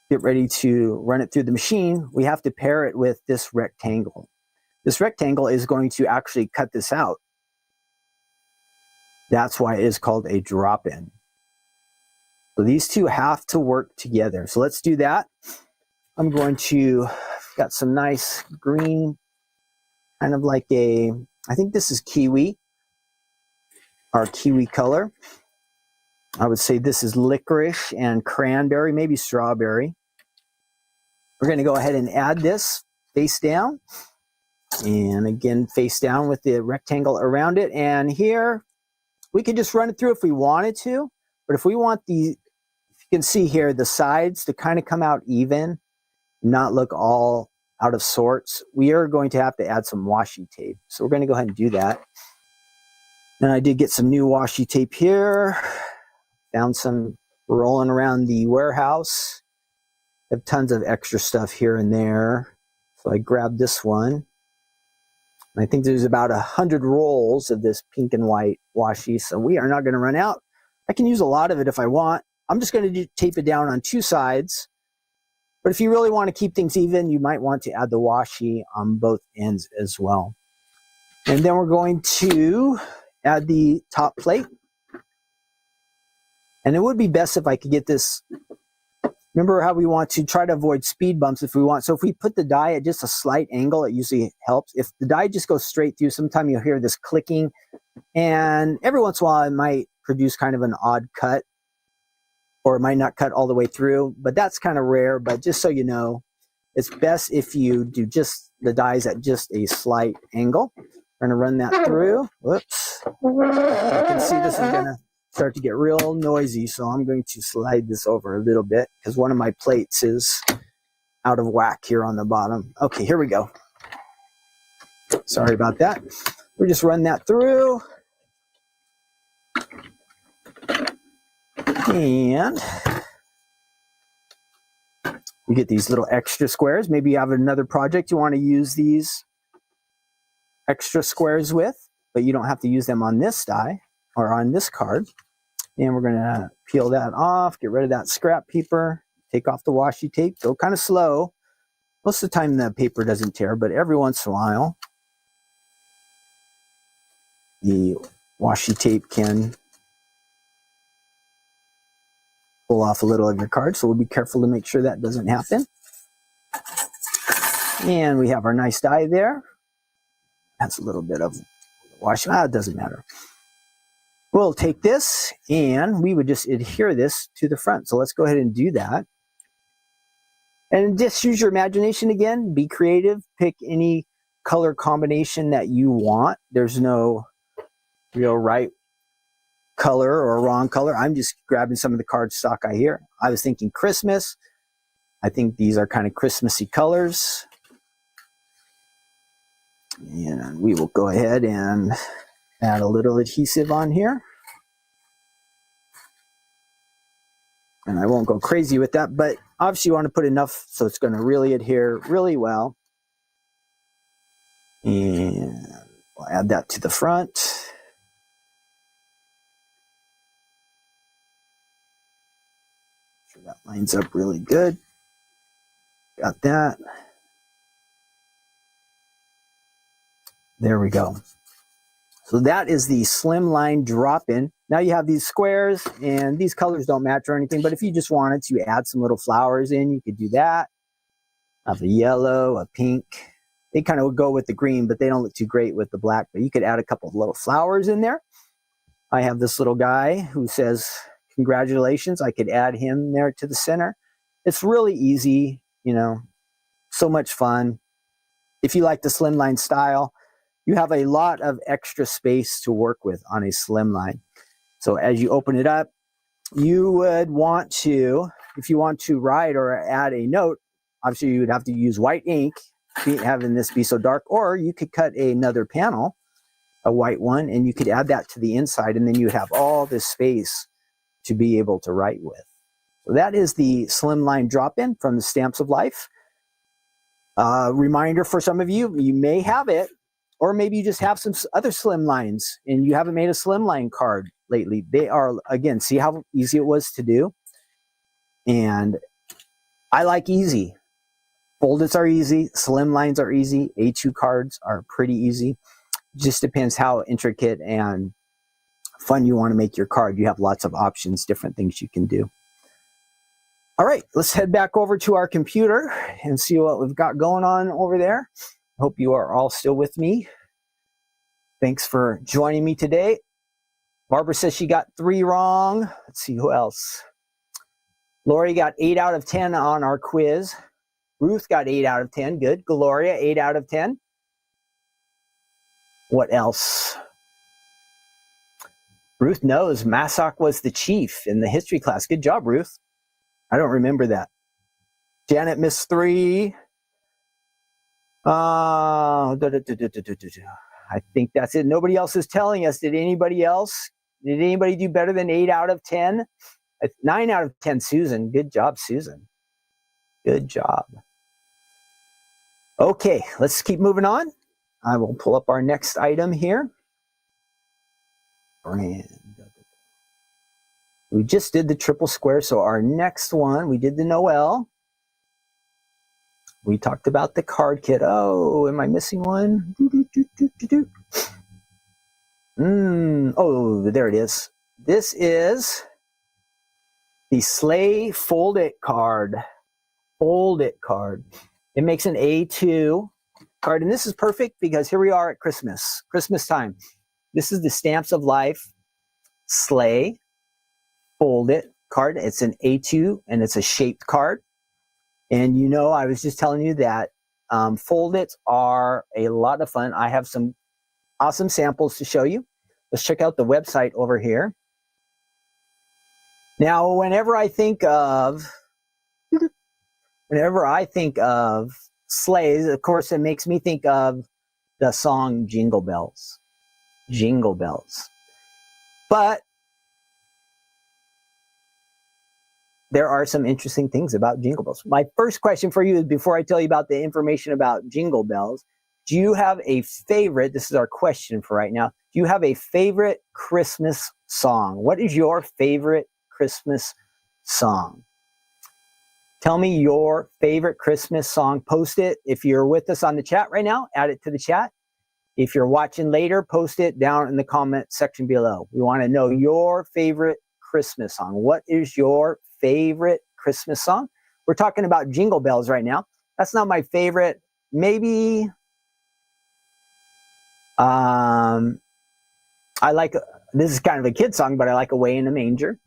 get ready to run it through the machine, we have to pair it with this rectangle. This rectangle is going to actually cut this out. That's why it is called a drop-in. So these two have to work together. So let's do that. I'm going to, got some nice green, kind of like a, I think this is kiwi, our kiwi color. I would say this is licorice and cranberry, maybe strawberry. We're going to go ahead and add this face down. And again, face down with the rectangle around it. And here, we could just run it through if we wanted to. But if we want the, you can see here, the sides to kind of come out even, not look all out of sorts, we are going to have to add some washi tape. So we're going to go ahead and do that. And I did get some new washi tape here. Found some rolling around the warehouse. I have tons of extra stuff here and there. So I grabbed this one. And I think there's about 100 rolls of this pink and white washi. So we are not going to run out. I can use a lot of it if I want. I'm just going to tape it down on two sides. But if you really want to keep things even, you might want to add the washi on both ends as well. And then we're going to add the top plate. And it would be best if I could get this. Remember how we want to try to avoid speed bumps if we want. So if we put the die at just a slight angle, it usually helps. If the die just goes straight through, sometimes you'll hear this clicking. And every once in a while, it might produce kind of an odd cut. Or it might not cut all the way through. But that's kind of rare. But just so you know, it's best if you do just the dies at just a slight angle. We're going to run that through. Whoops. You can see this is going to start to get real noisy, so I'm going to slide this over a little bit because one of my plates is out of whack here on the bottom. Okay, here we go. Sorry about that. We just run that through. And you get these little extra squares. Maybe you have another project you want to use these extra squares with, but you don't have to use them on this die or on this card. And we're going to peel that off, get rid of that scrap paper, take off the washi tape. Go kind of slow. Most of the time the paper doesn't tear, but every once in a while the washi tape can pull off a little of your card. So we'll be careful to make sure that doesn't happen. And we have our nice die there. That's a little bit of washi. It doesn't matter. We'll take this and we would just adhere this to the front. So let's go ahead and do that. And just use your imagination again. Be creative. Pick any color combination that you want. There's no real right color or wrong color. I'm just grabbing some of the cardstock I was thinking Christmas. I think these are kind of Christmassy colors. And we will go ahead and add a little adhesive on here. And I won't go crazy with that, but obviously you want to put enough so it's going to really adhere really well. And we'll add that to the front. Make sure that lines up really good. Got that. There we go. So that is the Slimline Drop-in. Now you have these squares, and these colors don't match or anything, but if you just wanted to add some little flowers in, you could do that. Have a yellow, a pink. They kind of would go with the green, but they don't look too great with the black, but you could add a couple of little flowers in there. I have this little guy who says, congratulations. I could add him there to the center. It's really easy, you know, so much fun. If you like the slimline style, you have a lot of extra space to work with on a slimline. So as you open it up, you would want to, if you want to write or add a note, obviously you would have to use white ink, having this be so dark, or you could cut another panel, a white one, and you could add that to the inside, and then you would have all this space to be able to write with. So that is the Slimline Drop-in from the Stamps of Life. Reminder for some of you, you may have it, or maybe you just have some other slimlines and you haven't made a slimline card lately. They are, again, see how easy it was to do? And I like easy. Fold-its are easy. Slimlines are easy. A2 cards are pretty easy. Just depends how intricate and fun you want to make your card. You have lots of options, different things you can do. All right, let's head back over to our computer and see what we've got going on over there. Hope you are all still with me. Thanks for joining me today. Barbara says she got 3 wrong. Let's see who else. Lori got 8 out of 10 on our quiz. Ruth got 8 out of 10. Good. Gloria, 8 out of 10. What else? Ruth knows Massock was the chief in the history class. Good job, Ruth. I don't remember that. Janet missed 3. I think that's it. Nobody else is telling us. Did anybody else? Did anybody do better than 8 out of 10? 9 out of 10, Susan. Good job, Susan. Good job. Okay, let's keep moving on. I will pull up our next item here. We just did the triple square, so our next one, we did the Noel. We talked about the card kit. Oh, am I missing one? Oh, there it is. This is the Sleigh Fold-it card. Fold-it card. It makes an A2 card, and this is perfect because here we are at Christmas time. This is the Stamps of Life Sleigh Fold-it card. It's an A2, and it's a shaped card. And you know, I was just telling you that fold-its are a lot of fun. I have some awesome samples to show you. Let's check out the website over here. Now, whenever I think of sleighs, of course, it makes me think of the song Jingle Bells. Jingle Bells. But there are some interesting things about Jingle Bells. My first question for you is, before I tell you about the information about Jingle Bells, do you have a favorite? This is our question for right now. Do you have a favorite Christmas song? What is your favorite Christmas song? Tell me your favorite Christmas song. Post it. If you're with us on the chat right now, add it to the chat. If you're watching later, post it down in the comment section below. We want to know your favorite Christmas song. What is your favorite Christmas song? We're talking about Jingle Bells right now. That's not my favorite. Maybe I like, this is kind of a kid song, but I like Away in a Manger.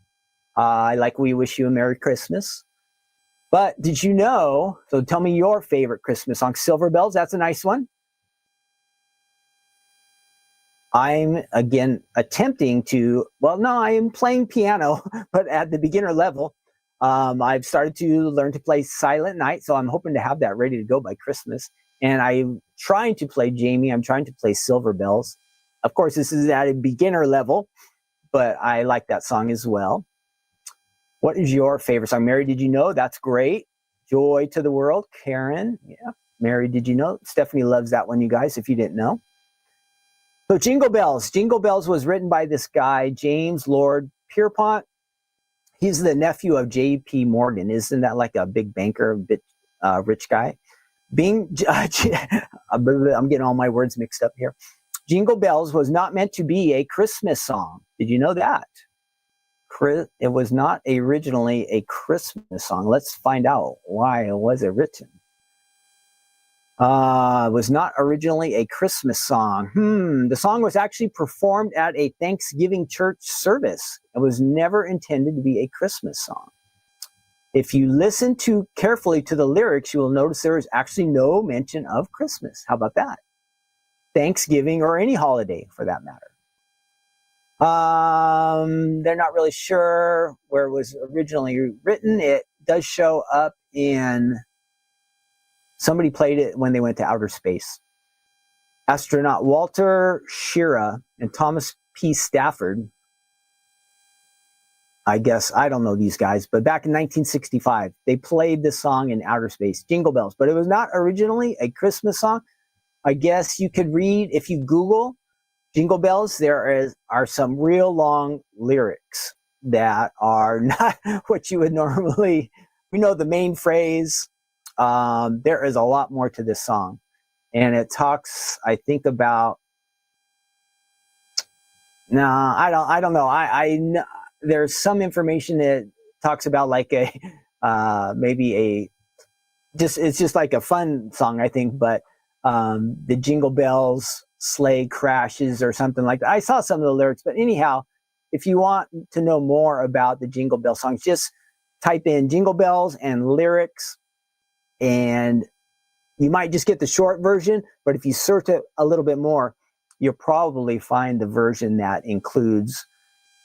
I like We Wish You a Merry Christmas. But did you know, so tell me your favorite Christmas song. Silver Bells, that's a nice one. I'm, again, attempting to, well, no, I am playing piano, but at the beginner level. I've started to learn to play Silent Night, so I'm hoping to have that ready to go by Christmas. And I'm trying to play Jamie. I'm trying to play Silver Bells. Of course, this is at a beginner level, but I like that song as well. What is your favorite song? Mary, did you know? That's great. Joy to the World. Karen, yeah. Mary, did you know? Stephanie loves that one, you guys, if you didn't know. So Jingle Bells. Jingle Bells was written by this guy, James Lord Pierpont. He's the nephew of J.P. Morgan. Isn't that like a big banker, rich guy? I'm getting all my words mixed up here. Jingle Bells was not meant to be a Christmas song. Did you know that? It was not originally a Christmas song. Let's find out why was it written. It was not originally a Christmas song. The song was actually performed at a Thanksgiving church service. It was never intended to be a Christmas song. If you listen carefully to the lyrics, you will notice there is actually no mention of Christmas. How about that? Thanksgiving or any holiday for that matter. They're not really sure where it was originally written. It does show up in, somebody played it when they went to outer space. Astronaut Walter Schirra and Thomas P. Stafford, I guess, I don't know these guys, but back in 1965, they played this song in outer space, Jingle Bells, but it was not originally a Christmas song. I guess you could read, if you Google Jingle Bells, there are some real long lyrics that are not what you would normally, we know the main phrase. There is a lot more to this song. And it talks, I think, about, no, I don't know. There's some information that talks about like maybe it's just like a fun song, I think, but the Jingle Bells sleigh crashes or something like that. I saw some of the lyrics, but anyhow, if you want to know more about the Jingle Bell songs, just type in Jingle Bells and lyrics, and you might just get the short version, but if you search it a little bit more, you'll probably find the version that includes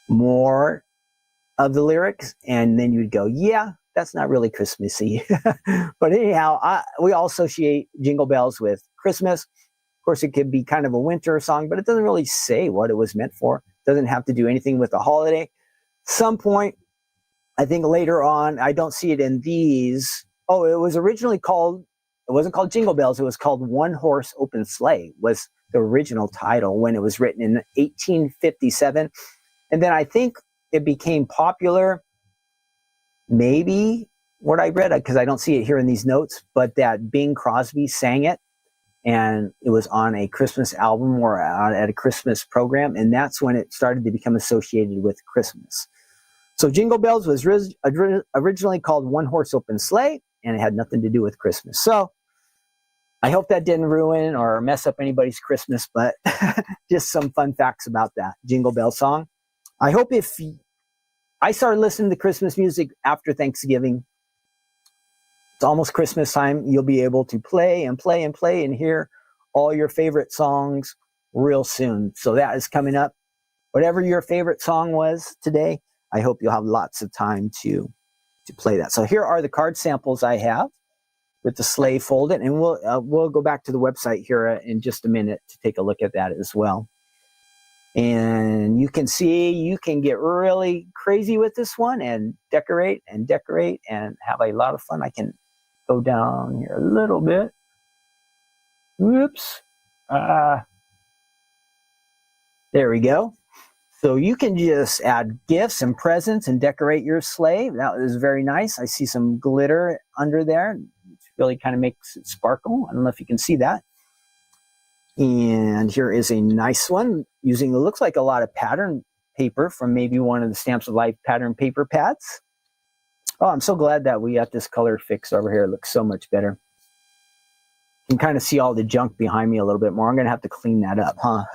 more of the lyrics, and then you'd go, yeah, that's not really Christmassy. But anyhow, we all associate Jingle Bells with Christmas. Of course, it could be kind of a winter song, but it doesn't really say what it was meant for. It doesn't have to do anything with the holiday. Some point, I think later on, I don't see it in these. Oh, it was originally called, it wasn't called Jingle Bells. It was called One Horse Open Sleigh was the original title when it was written in 1857. And then I think it became popular, maybe what I read, because I don't see it here in these notes, but that Bing Crosby sang it. And it was on a Christmas album or at a Christmas program. And that's when it started to become associated with Christmas. So Jingle Bells was originally called One Horse Open Sleigh, and it had nothing to do with Christmas. So I hope that didn't ruin or mess up anybody's Christmas, but just some fun facts about that Jingle Bell song. I hope if I started listening to Christmas music after Thanksgiving, it's almost Christmas time, you'll be able to play and play and play and hear all your favorite songs real soon. So that is coming up. Whatever your favorite song was today, I hope you'll have lots of time to play that. So here are the card samples I have with the Sleigh Fold-it, and we'll go back to the website here in just a minute to take a look at that as well. And you can see you can get really crazy with this one and decorate and have a lot of fun. I can go down here a little bit. Whoops. There we go. So you can just add gifts and presents and decorate your sleigh. That is very nice. I see some glitter under there. It really kind of makes it sparkle. I don't know if you can see that. And here is a nice one using, it looks like a lot of pattern paper from maybe one of the Stamps of Life pattern paper pads. Oh, I'm so glad that we got this color fixed over here. It looks so much better. You can kind of see all the junk behind me a little bit more. I'm going to have to clean that up, huh?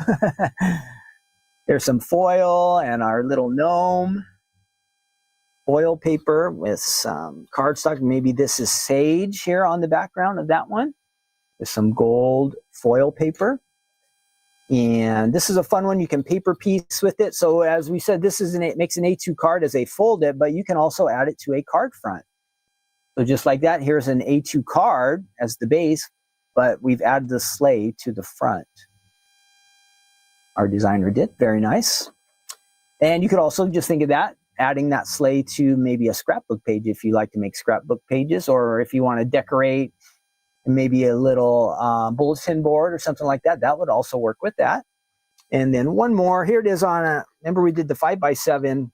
There's some foil and our little gnome. Foil paper with some cardstock. Maybe this is sage here on the background of that one. There's some gold foil paper. And this is a fun one. You can paper piece with it. So as we said, this is it makes an A2 card as a fold-it, but you can also add it to a card front. So just like that, here's an A2 card as the base, but we've added the sleigh to the front. Our designer did. Very nice. And you could also just think of that, adding that sleigh to maybe a scrapbook page if you like to make scrapbook pages, or if you want to decorate maybe a little bulletin board or something like that. That would also work with that. And then one more. Here it is on a, remember we did the 5x7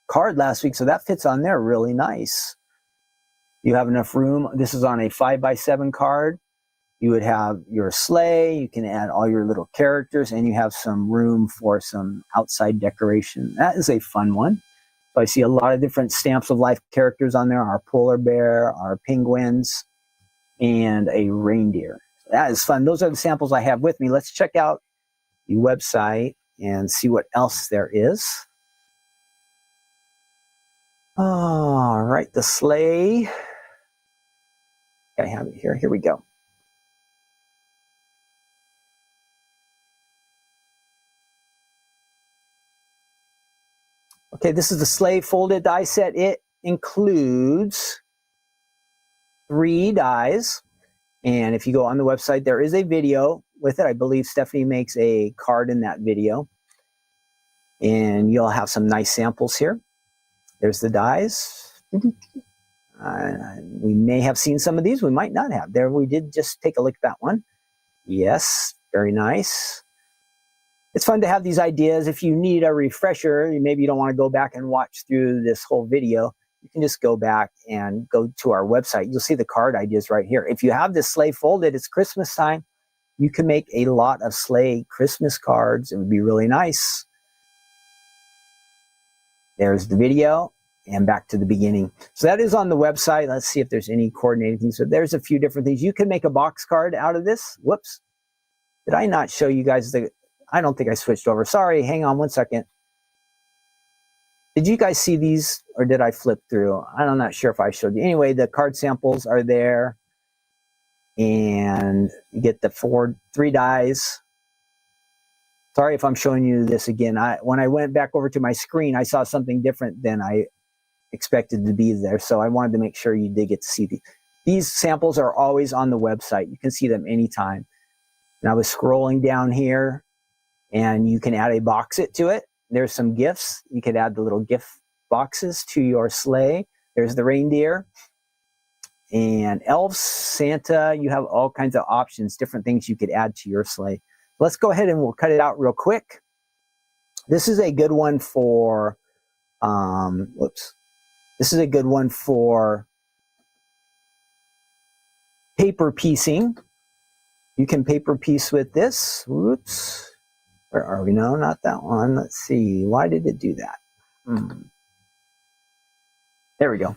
card last week, so that fits on there really nice. You have enough room. This is on a 5x7 card. You would have your sleigh, you can add all your little characters, and you have some room for some outside decoration. That is a fun one. So I see a lot of different Stamps of Life characters on there, our polar bear, our penguins, and a reindeer. That is fun. Those are the samples I have with me. Let's check out the website and see what else there is. All right, the sleigh. I have it here. Here we go. Okay, this is the Sleigh Fold-it die set. It includes 3 dies. And if you go on the website, there is a video with it. I believe Stephanie makes a card in that video. And you'll have some nice samples here. There's the dies. We may have seen some of these. We might not have. There, we did just take a look at that one. Yes, very nice. It's fun to have these ideas. If you need a refresher, maybe you don't want to go back and watch through this whole video, you can just go back and go to our website. You'll see the card ideas right here. If you have this sleigh folded, it's Christmas time, you can make a lot of sleigh Christmas cards. It would be really nice. There's the video, and back to the beginning. So that is on the website. Let's see if there's any coordinating things. So there's a few different things. You can make a box card out of this. Whoops. Did I not show you guys the... I don't think I switched over. Sorry, hang on one second. Did you guys see these, or did I flip through? I'm not sure if I showed you. Anyway, the card samples are there. And you get the 3 dies. Sorry if I'm showing you this again. When I went back over to my screen, I saw something different than I expected to be there. So I wanted to make sure you did get to see these. These samples are always on the website. You can see them anytime. And I was scrolling down here, and you can add a box it to it. There's some gifts. You could add the little gift boxes to your sleigh. There's the reindeer and elves, Santa. You have all kinds of options, different things you could add to your sleigh. Let's go ahead and we'll cut it out real quick. This is a good one for, This is a good one for paper piecing. You can paper piece with this. Whoops. Where are we? No, not that one. Let's see. Why did it do that? There we go.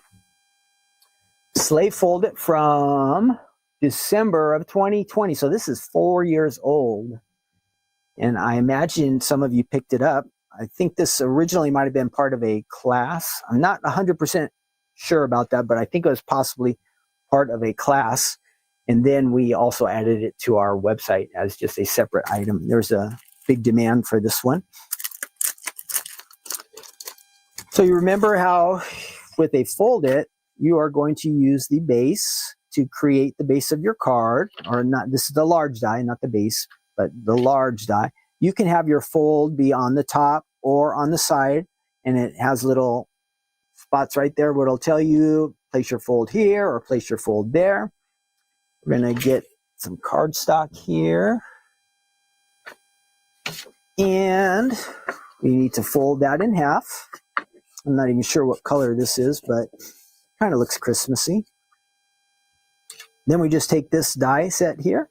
Sleigh Fold-it from December of 2020. So this is 4 years old. And I imagine some of you picked it up. I think this originally might have been part of a class. I'm not 100% sure about that, but I think it was possibly part of a class. And then we also added it to our website as just a separate item. There's a big demand for this one. So you remember how with a Fold-it, you are going to use the base to create the base of your card, or not, this is the large die, not the base, but the large die. You can have your fold be on the top or on the side, and it has little spots right there where it'll tell you place your fold here or place your fold there. We're going to get some cardstock here. And we need to fold that in half. I'm not even sure what color this is, but kind of looks Christmassy. Then we just take this die set here.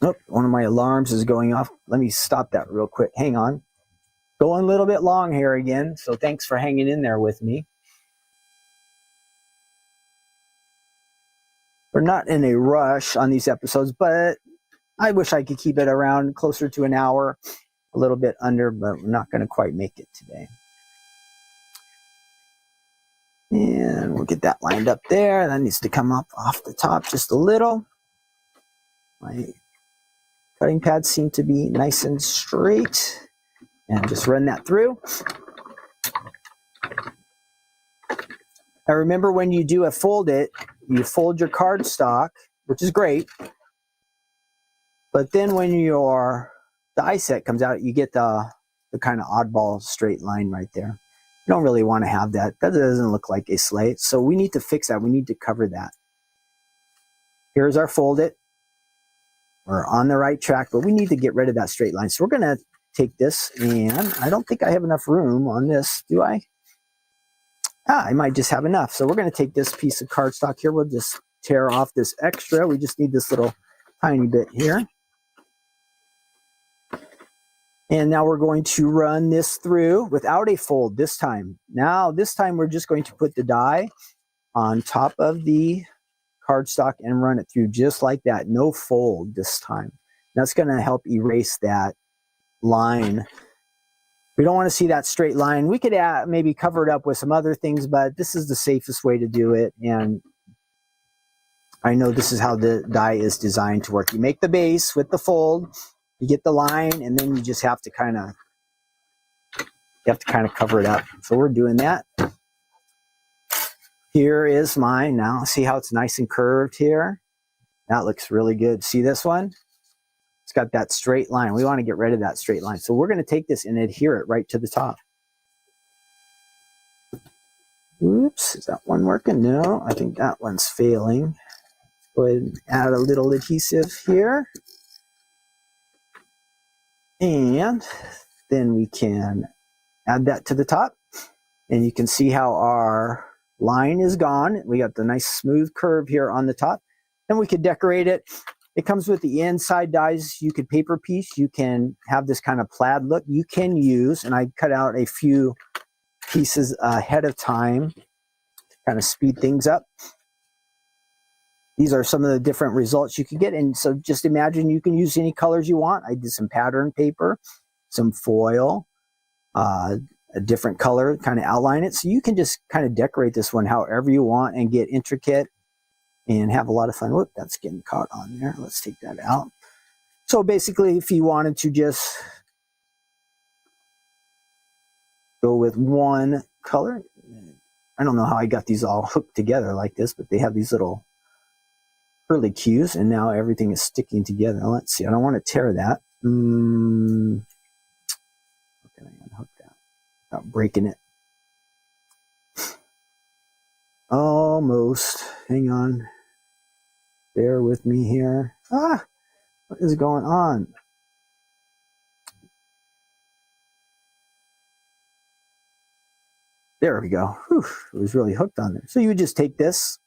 Oh, one of my alarms is going off. Let me stop that real quick. Hang on. Going a little bit long here again, so thanks for hanging in there with me. We're not in a rush on these episodes, but I wish I could keep it around closer to an hour, a little bit under, but we're not going to quite make it today. And we'll get that lined up there. That needs to come up off the top just a little. My cutting pads seem to be nice and straight. And just run that through. Now remember, when you do a Fold-it, you fold your cardstock, which is great. But then when your die set comes out, you get the kind of oddball straight line right there. You don't really want to have that. That doesn't look like a sleigh. So we need to fix that. We need to cover that. Here's our Fold-it. We're on the right track, but we need to get rid of that straight line. So we're going to take this, and I don't think I have enough room on this, do I? I might just have enough. So we're going to take this piece of cardstock here. We'll just tear off this extra. We just need this little tiny bit here. And now we're going to run this through without a fold this time. Now, this time we're just going to put the die on top of the cardstock and run it through just like that. No fold this time. That's going to help erase that line. We don't want to see that straight line. We could maybe cover it up with some other things, but this is the safest way to do it. And I know this is how the die is designed to work. You make the base with the fold, you get the line, and then you just have to kind of cover it up. So we're doing that. Here is mine now. See how it's nice and curved here? That looks really good. See this one? It's got that straight line. We want to get rid of that straight line. So we're going to take this and adhere it right to the top. Oops, is that one working? No, I think that one's failing. Go ahead and add a little adhesive here. And then we can add that to the top. And you can see how our line is gone. We got the nice smooth curve here on the top. Then we could decorate it. It comes with the inside dies. You could paper piece. You can have this kind of plaid look. You can use, and I cut out a few pieces ahead of time to kind of speed things up. These are some of the different results you can get. And so just imagine you can use any colors you want. I did some pattern paper, some foil, a different color, kind of outline it. So you can just kind of decorate this one however you want and get intricate and have a lot of fun. Whoop, that's getting caught on there. Let's take that out. So basically, if you wanted to just go with one color. I don't know how I got these all hooked together like this, but they have these little curly cues, and now everything is sticking together. Now, let's see. I don't want to tear that. How can I unhook that without breaking it? Almost. Hang on. Bear with me here. What is going on? There we go. Whew, it was really hooked on there. So you would just take this.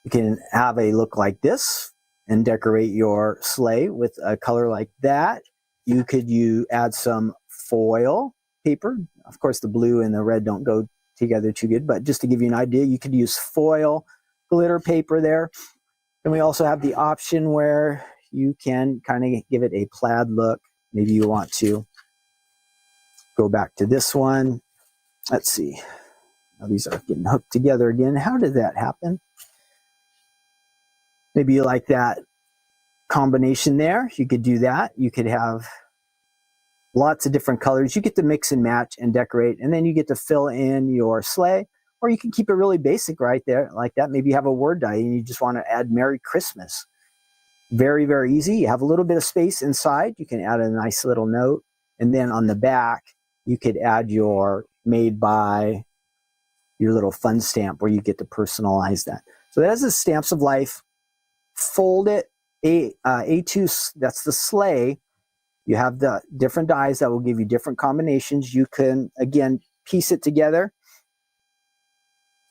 You can have a look like this and decorate your sleigh with a color like that. You could add some foil paper. Of course, the blue and the red don't go together too good, but just to give you an idea, you could use foil, glitter paper there. And we also have the option where you can kind of give it a plaid look. Maybe you want to go back to this one. Let's see. Now these are getting hooked together again. How did that happen? Maybe you like that combination there. You could do that. You could have lots of different colors. You get to mix and match and decorate, and then you get to fill in your sleigh. Or you can keep it really basic right there like that. Maybe you have a word die and you just want to add Merry Christmas. Very, very easy. You have a little bit of space inside. You can add a nice little note. And then on the back, you could add your made by, your little fun stamp where you get to personalize that. So that's the Stamps of Life. Fold-it A2, that's the sleigh. You have the different dies that will give you different combinations. You can, again, piece it together.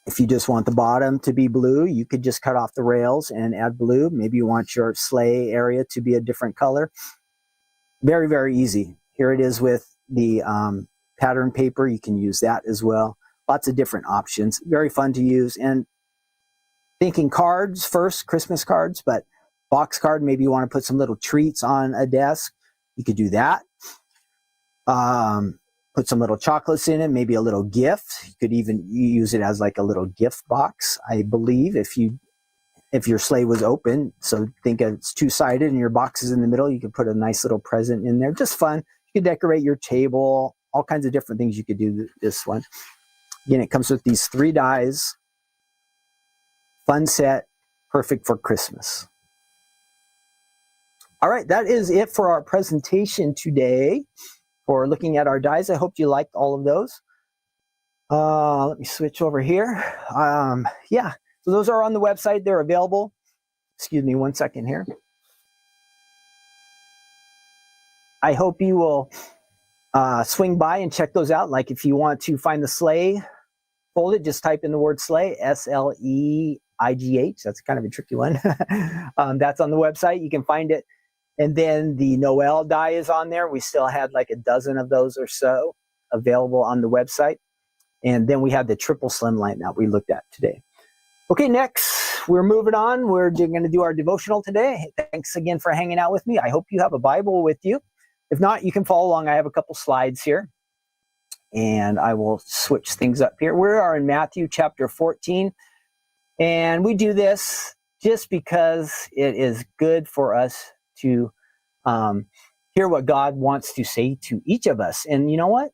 If you just want the bottom to be blue, you could just cut off the rails and add blue. Maybe you want your sleigh area to be a different color. Very, very easy. Here it is with the pattern paper. You can use that as well. Lots of different options. Very fun to use. And thinking cards first, Christmas cards, but box card, maybe you want to put some little treats on a desk. You could do that. Put some little chocolates in it, maybe a little gift. You could even use it as like a little gift box, I believe, if your sleigh was open. So think it's two-sided and your box is in the middle. You could put a nice little present in there. Just fun. You could decorate your table, all kinds of different things you could do this one. Again, it comes with these 3 dies. Fun set, perfect for Christmas. All right, that is it for our presentation today. For looking at our dies. I hope you liked all of those. Let me switch over here. Yeah, so those are on the website. They're available. Excuse me 1 second here. I hope you will swing by and check those out. Like if you want to find the Sleigh Fold-it, just type in the word Sleigh, S-L-E-I-G-H. That's kind of a tricky one. That's on the website. You can find it. And then the Noel die is on there. We still had like a dozen of those or so available on the website. And then we have the Triple Slimline that we looked at today. Okay, next, we're moving on. We're going to do our devotional today. Thanks again for hanging out with me. I hope you have a Bible with you. If not, you can follow along. I have a couple slides here. And I will switch things up here. We are in Matthew chapter 14. And we do this just because it is good for us to hear what God wants to say to each of us. And you know what?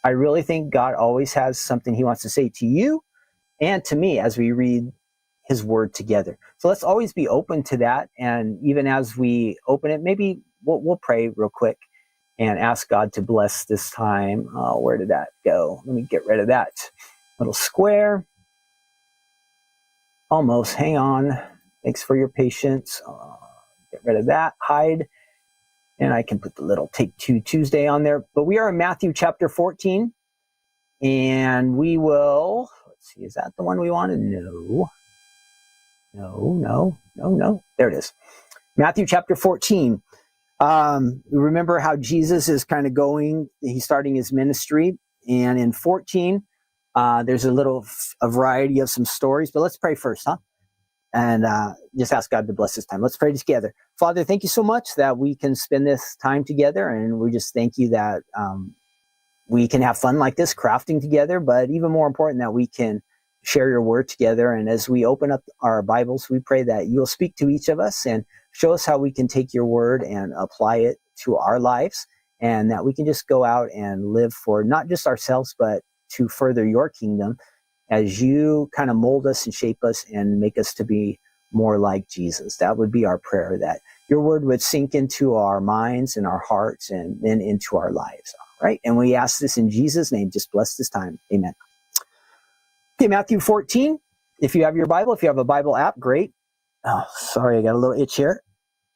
I really think God always has something he wants to say to you and to me as we read his word together. So let's always be open to that. And even as we open it, maybe we'll pray real quick and ask God to bless this time. Where did that go? Let me get rid of that little square. Almost. Hang on. Thanks for your patience. Get rid of that. Hide. And I can put the little Take Two Tuesday on there. But we are in Matthew chapter 14. And we will, let's see, is that the one we wanted? No. There it is. Matthew chapter 14. Remember how Jesus is kind of going, he's starting his ministry. And in 14, there's a variety of some stories. But let's pray first, huh? And just ask God to bless this time. Let's pray together. Father, thank you so much that we can spend this time together. And we just thank you that we can have fun like this, crafting together. But even more important, that we can share your word together. And as we open up our Bibles, we pray that you'll speak to each of us and show us how we can take your word and apply it to our lives and that we can just go out and live for not just ourselves, but to further your kingdom as you kind of mold us and shape us and make us to be more like Jesus. That would be our prayer, that your word would sink into our minds and our hearts and then into our lives. All right. And we ask this in Jesus' name. Just bless this time. Amen. Okay, Matthew 14. If you have your Bible, if you have a Bible app, great. Oh, sorry, I got a little itch here.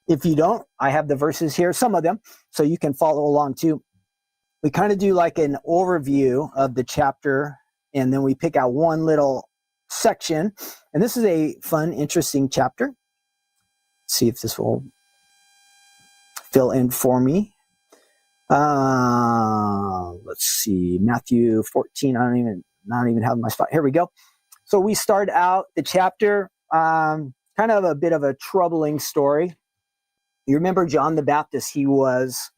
If you don't, I have the verses here, some of them, so you can follow along too. We kind of do like an overview of the chapter, and then we pick out one little section. And this is a fun, interesting chapter. Let's see if this will fill in for me. Let's see, Matthew 14. I don't even have my spot. Here we go. So we start out the chapter, kind of a bit of a troubling story. You remember John the Baptist, he was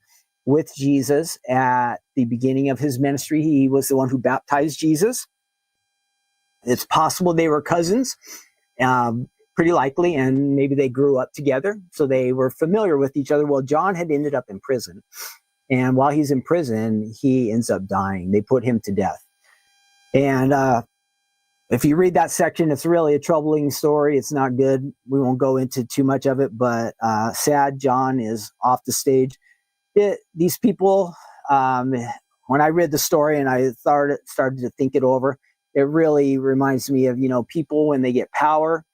with Jesus at the beginning of his ministry. He was the one who baptized Jesus. It's possible they were cousins, pretty likely, and maybe they grew up together, so they were familiar with each other. Well, John had ended up in prison, and while he's in prison, he ends up dying. They put him to death. And if you read that section, it's really a troubling story. It's not good. We won't go into too much of it, but sad. John is off the stage. These people, when I read the story and I started to think it over, it really reminds me of, people when they get power,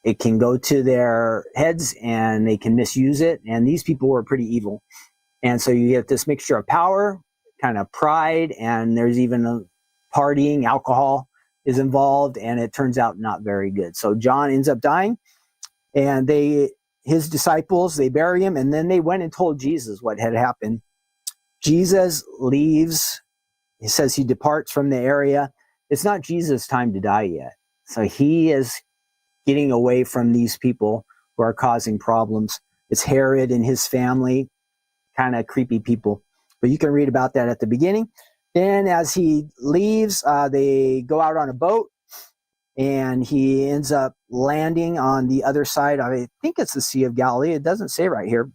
it can go to their heads and they can misuse it. And these people were pretty evil. And so you get this mixture of power, kind of pride, and there's even a partying, alcohol is involved, and it turns out not very good. So John ends up dying, and his disciples, they bury him, and then they went and told Jesus what had happened. Jesus leaves. He says he departs from the area. It's not Jesus' time to die yet. So he is getting away from these people who are causing problems. It's Herod and his family, kind of creepy people. But you can read about that at the beginning. Then as he leaves, they go out on a boat, and he ends up landing on the other side. I think it's the Sea of Galilee. It doesn't say right here.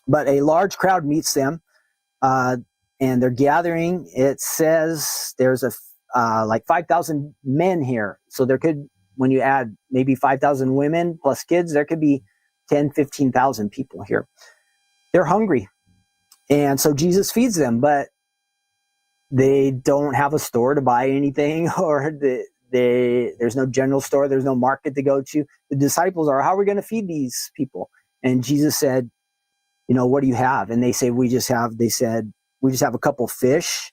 But a large crowd meets them, and they're gathering. It says there's like 5,000 men here. So there could, when you add maybe 5,000 women plus kids, there could be 10, 15,000 people here. They're hungry. And so Jesus feeds them, but they don't have a store to buy anything, or there's no general store, there's no market to go to. The disciples are, how are we going to feed these people? And Jesus said, what do you have? And they say, we just have a couple fish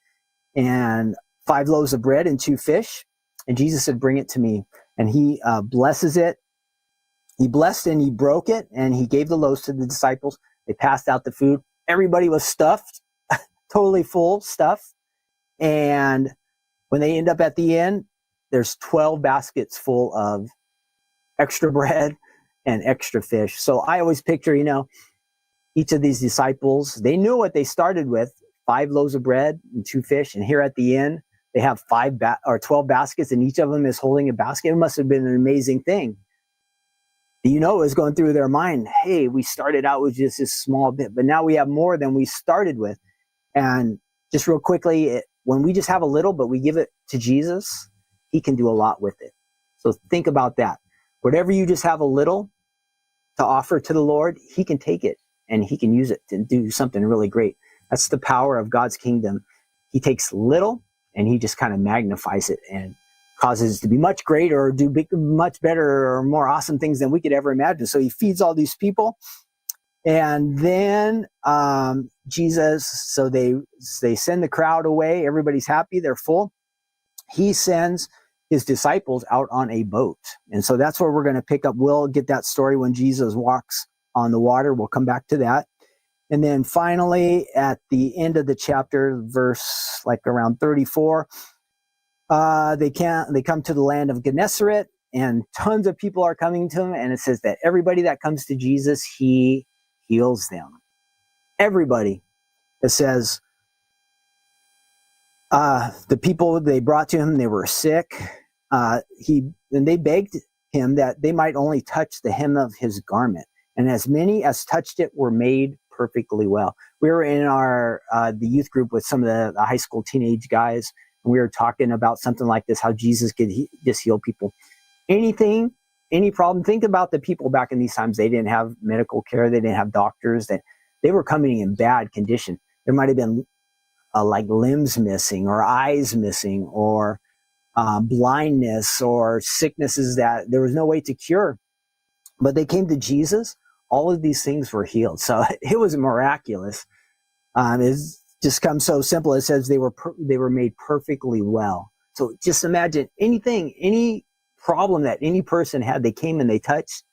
and 5 loaves of bread and 2 fish. And Jesus said, bring it to me. And he blesses it. He blessed and he broke it, and he gave the loaves to the disciples. They passed out the food. Everybody was stuffed, totally full stuff. And when they end up at the end, there's 12 baskets full of extra bread and extra fish. So I always picture, each of these disciples, they knew what they started with, 5 loaves of bread and 2 fish. And here at the end, they have 12 baskets, and each of them is holding a basket. It must have been an amazing thing. It was going through their mind, hey, we started out with just this small bit, but now we have more than we started with. And just real quickly, when we just have a little, but we give it to Jesus, he can do a lot with it. So think about that. Whatever you just have a little to offer to the Lord, he can take it and he can use it to do something really great. That's the power of God's kingdom. He takes little and he just kind of magnifies it and causes it to be much greater or do much better or more awesome things than we could ever imagine. So he feeds all these people. And then Jesus, so they send the crowd away. Everybody's happy. They're full. He sends his disciples out on a boat. And so that's where we're going to pick up. We'll get that story when Jesus walks on the water. We'll come back to that. And then finally, at the end of the chapter, verse like around 34, they come to the land of Gennesaret, and tons of people are coming to him. And it says that everybody that comes to Jesus, he heals them. Everybody. It says the people they brought to him, they were sick. And they begged him that they might only touch the hem of his garment. And as many as touched it were made perfectly well. We were in our the youth group with some of the high school teenage guys, and we were talking about something like this, how Jesus could just heal people. Anything, any problem. Think about the people back in these times. They didn't have medical care. They didn't have doctors. They were coming in bad condition. There might have been like limbs missing or eyes missing or blindness or sicknesses that there was no way to cure. But they came to Jesus. All of these things were healed. So it was miraculous. It's just come so simple. It says they were made perfectly well. So just imagine anything, any problem that any person had, they came and they touched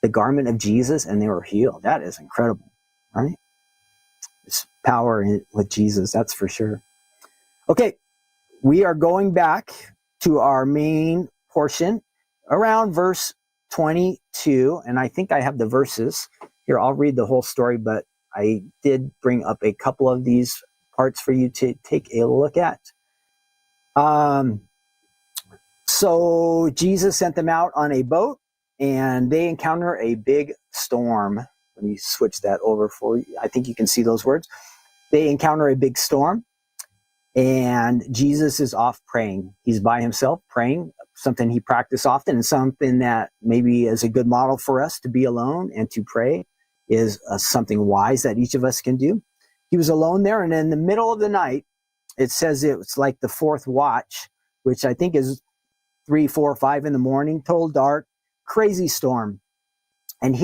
the garment of Jesus and they were healed. That is incredible, right? There's power with Jesus, that's for sure. Okay, we are going back to our main portion around verse 22, and I think I have the verses here. I'll read the whole story, but I did bring up a couple of these parts for you to take a look at. So Jesus sent them out on a boat, and they encounter a big storm. Let me switch that over for you. I think you can see those words. They encounter a big storm, and Jesus is off praying. He's by himself praying, something he practiced often, and something that maybe is a good model for us to be alone and to pray is something wise that each of us can do. He was alone there, and in the middle of the night, it says it's like the fourth watch, which I think is 3, 4, 5 in the morning, total dark, crazy storm. And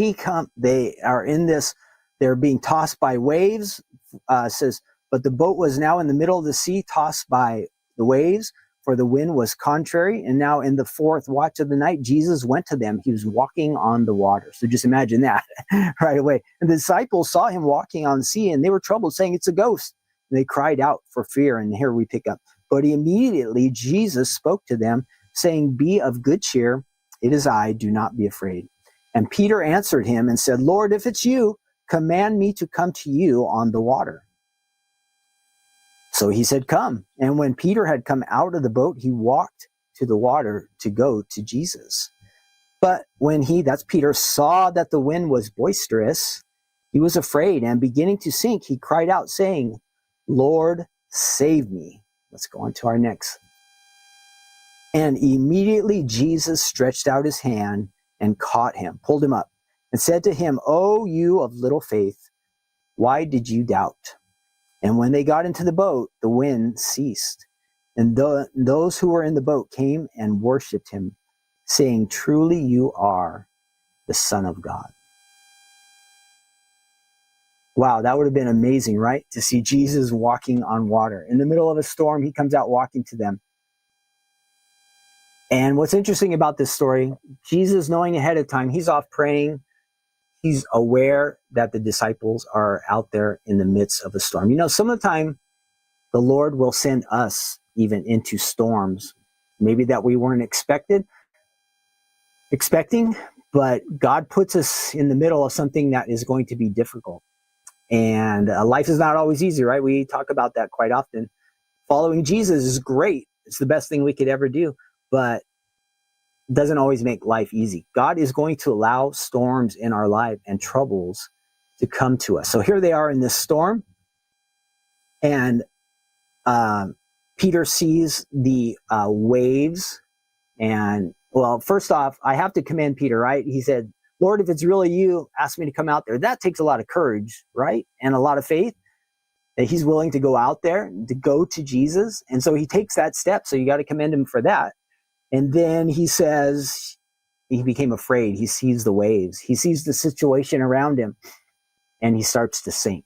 they are in this, they're being tossed by waves, says, but the boat was now in the middle of the sea, tossed by the waves, for the wind was contrary. And now in the fourth watch of the night, Jesus went to them. He was walking on the water. So just imagine that right away. And the disciples saw him walking on the sea, and they were troubled, saying, it's a ghost. And they cried out for fear. And here we pick up. But immediately Jesus spoke to them, saying, be of good cheer. It is I. Do not be afraid. And Peter answered him and said, Lord, if it's you, command me to come to you on the water. So he said, come. And when Peter had come out of the boat, he walked to the water to go to Jesus. But when that's Peter, saw that the wind was boisterous, he was afraid, and beginning to sink, he cried out, saying, Lord, save me. Let's go on to our next. And immediately Jesus stretched out his hand and caught him, pulled him up, and said to him, O you of little faith, why did you doubt? And when they got into the boat, the wind ceased. And those who were in the boat came and worshipped him, saying, truly you are the Son of God. Wow, that would have been amazing, right? To see Jesus walking on water. In the middle of a storm, he comes out walking to them. And what's interesting about this story, Jesus, knowing ahead of time, he's off praying. He's aware that the disciples are out there in the midst of a storm. You know, some of the time, the Lord will send us even into storms, maybe that we weren't expecting, but God puts us in the middle of something that is going to be difficult. And life is not always easy, right? We talk about that quite often. Following Jesus is great. It's the best thing we could ever do, but it doesn't always make life easy. God is going to allow storms in our life and troubles to come to us. So here they are in this storm, and Peter sees the waves. And well, first off, I have to commend Peter, right? He said, Lord, if it's really you, ask me to come out there. That takes a lot of courage, right? And a lot of faith that he's willing to go out there, to go to Jesus. And so he takes that step. So you got to commend him for that. And then he says he became afraid. He sees the waves. He sees the situation around him, and he starts to sink.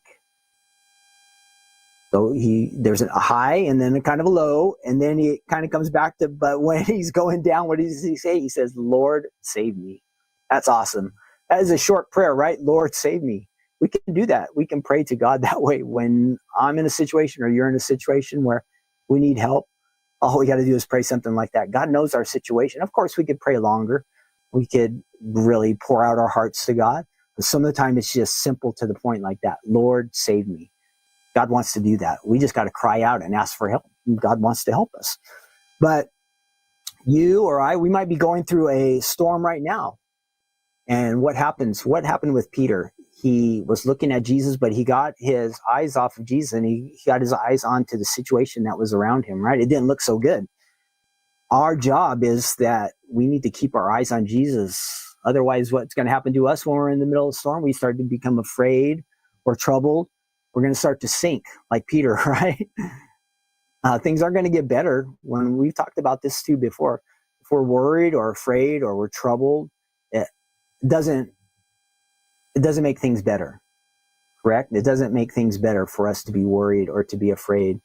So there's a high and then a kind of a low, and then he kind of comes back to, but when he's going down, what does he say? He says, Lord, save me. That's awesome. That is a short prayer, right? Lord, save me. We can do that. We can pray to God that way. When I'm in a situation or you're in a situation where we need help, all we got to do is pray something like that. God knows our situation. Of course, we could pray longer. We could really pour out our hearts to God. But some of the time, it's just simple to the point like that. Lord, save me. God wants to do that. We just got to cry out and ask for help. God wants to help us. But you or I, we might be going through a storm right now. And what happens? What happened with Peter? he was looking at Jesus, but he got his eyes off of Jesus, and he got his eyes onto the situation that was around him, right? It didn't look so good. Our job is that we need to keep our eyes on Jesus. Otherwise, what's going to happen to us when we're in the middle of the storm? We start to become afraid or troubled. We're going to start to sink like Peter, right? Things aren't going to get better. When we've talked about this too before, if we're worried or afraid or we're troubled, it doesn't make things better, correct? It doesn't make things better for us to be worried or to be afraid.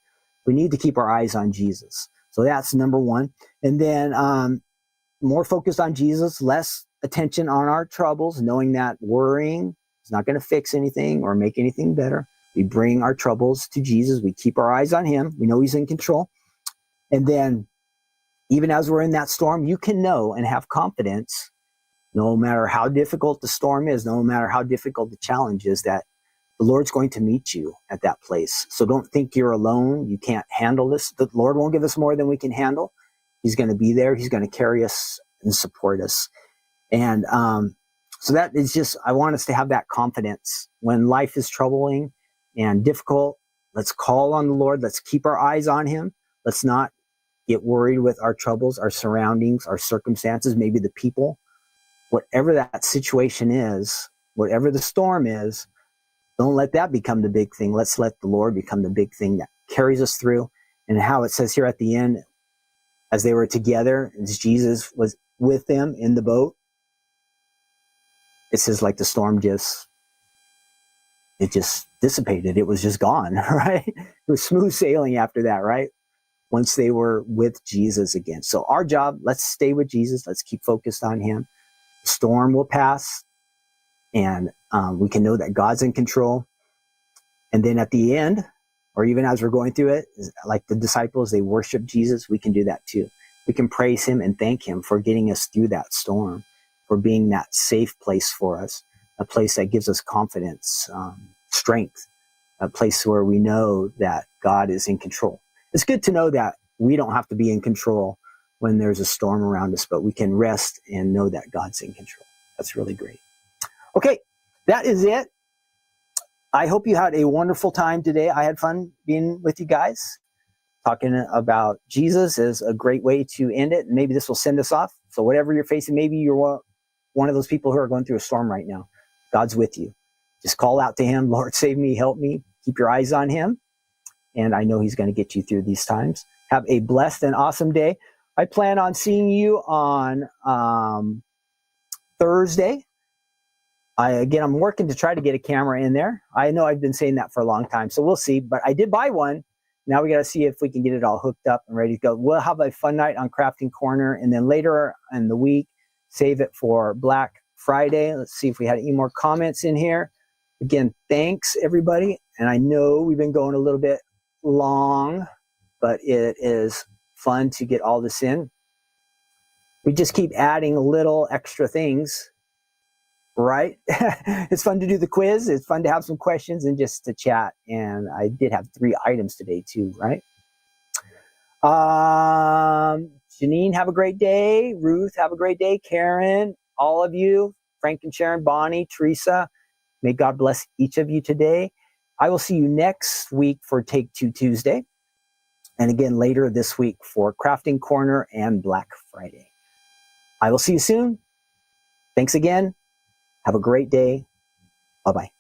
We need to keep our eyes on Jesus. So that's number one. And then more focused on Jesus, less attention on our troubles, knowing that worrying is not going to fix anything or make anything better. We bring our troubles to Jesus. We keep our eyes on him. We know he's in control. And then even as we're in that storm, you can know and have confidence, no matter how difficult the storm is, no matter how difficult the challenge is, that the Lord's going to meet you at that place. So don't think you're alone. You can't handle this. The Lord won't give us more than we can handle. He's going to be there. He's going to carry us and support us. And so that is just, I want us to have that confidence when life is troubling and difficult. Let's call on the Lord. Let's keep our eyes on him. Let's not get worried with our troubles, our surroundings, our circumstances, maybe the people. Whatever that situation is, whatever the storm is, don't let that become the big thing. Let's let the Lord become the big thing that carries us through. And how it says here at the end, as they were together, as Jesus was with them in the boat, it says like the storm just dissipated. It was just gone, right? It was smooth sailing after that, right? Once they were with Jesus again. So our job, let's stay with Jesus. Let's keep focused on him. The storm will pass, and we can know that God's in control. And then at the end, or even as we're going through it, like the disciples, they worship Jesus. We can do that too. We can praise him and thank him for getting us through that storm, for being that safe place for us, a place that gives us confidence, strength, a place where we know that God is in control. It's good to know that we don't have to be in control when there's a storm around us, but we can rest and know that God's in control. That's really great. Okay, that is it. I hope you had a wonderful time today. I had fun being with you guys. Talking about Jesus is a great way to end it. Maybe this will send us off. So whatever you're facing, maybe you're one of those people who are going through a storm right now. God's with you. Just call out to him, Lord, save me, help me. Keep your eyes on him. And I know he's going to get you through these times. Have a blessed and awesome day. I plan on seeing you on Thursday. I'm working to try to get a camera in there. I know I've been saying that for a long time, so we'll see. But I did buy one. Now we got to see if we can get it all hooked up and ready to go. We'll have a fun night on Crafting Corner, and then later in the week, save it for Black Friday. Let's see if we had any more comments in here. Again, thanks, everybody. And I know we've been going a little bit long, but it is fun to get all this in. We just keep adding little extra things, right? It's fun to do the quiz. It's fun to have some questions and just to chat. And I did have 3 items today too, right? Janine, have a great day. Ruth, have a great day. Karen, all of you, Frank and Sharon, Bonnie, Teresa, may God bless each of you today. I will see you next week for Take 2 Tuesday. And again, later this week for Crafting Corner and Black Friday. I will see you soon. Thanks again. Have a great day. Bye-bye.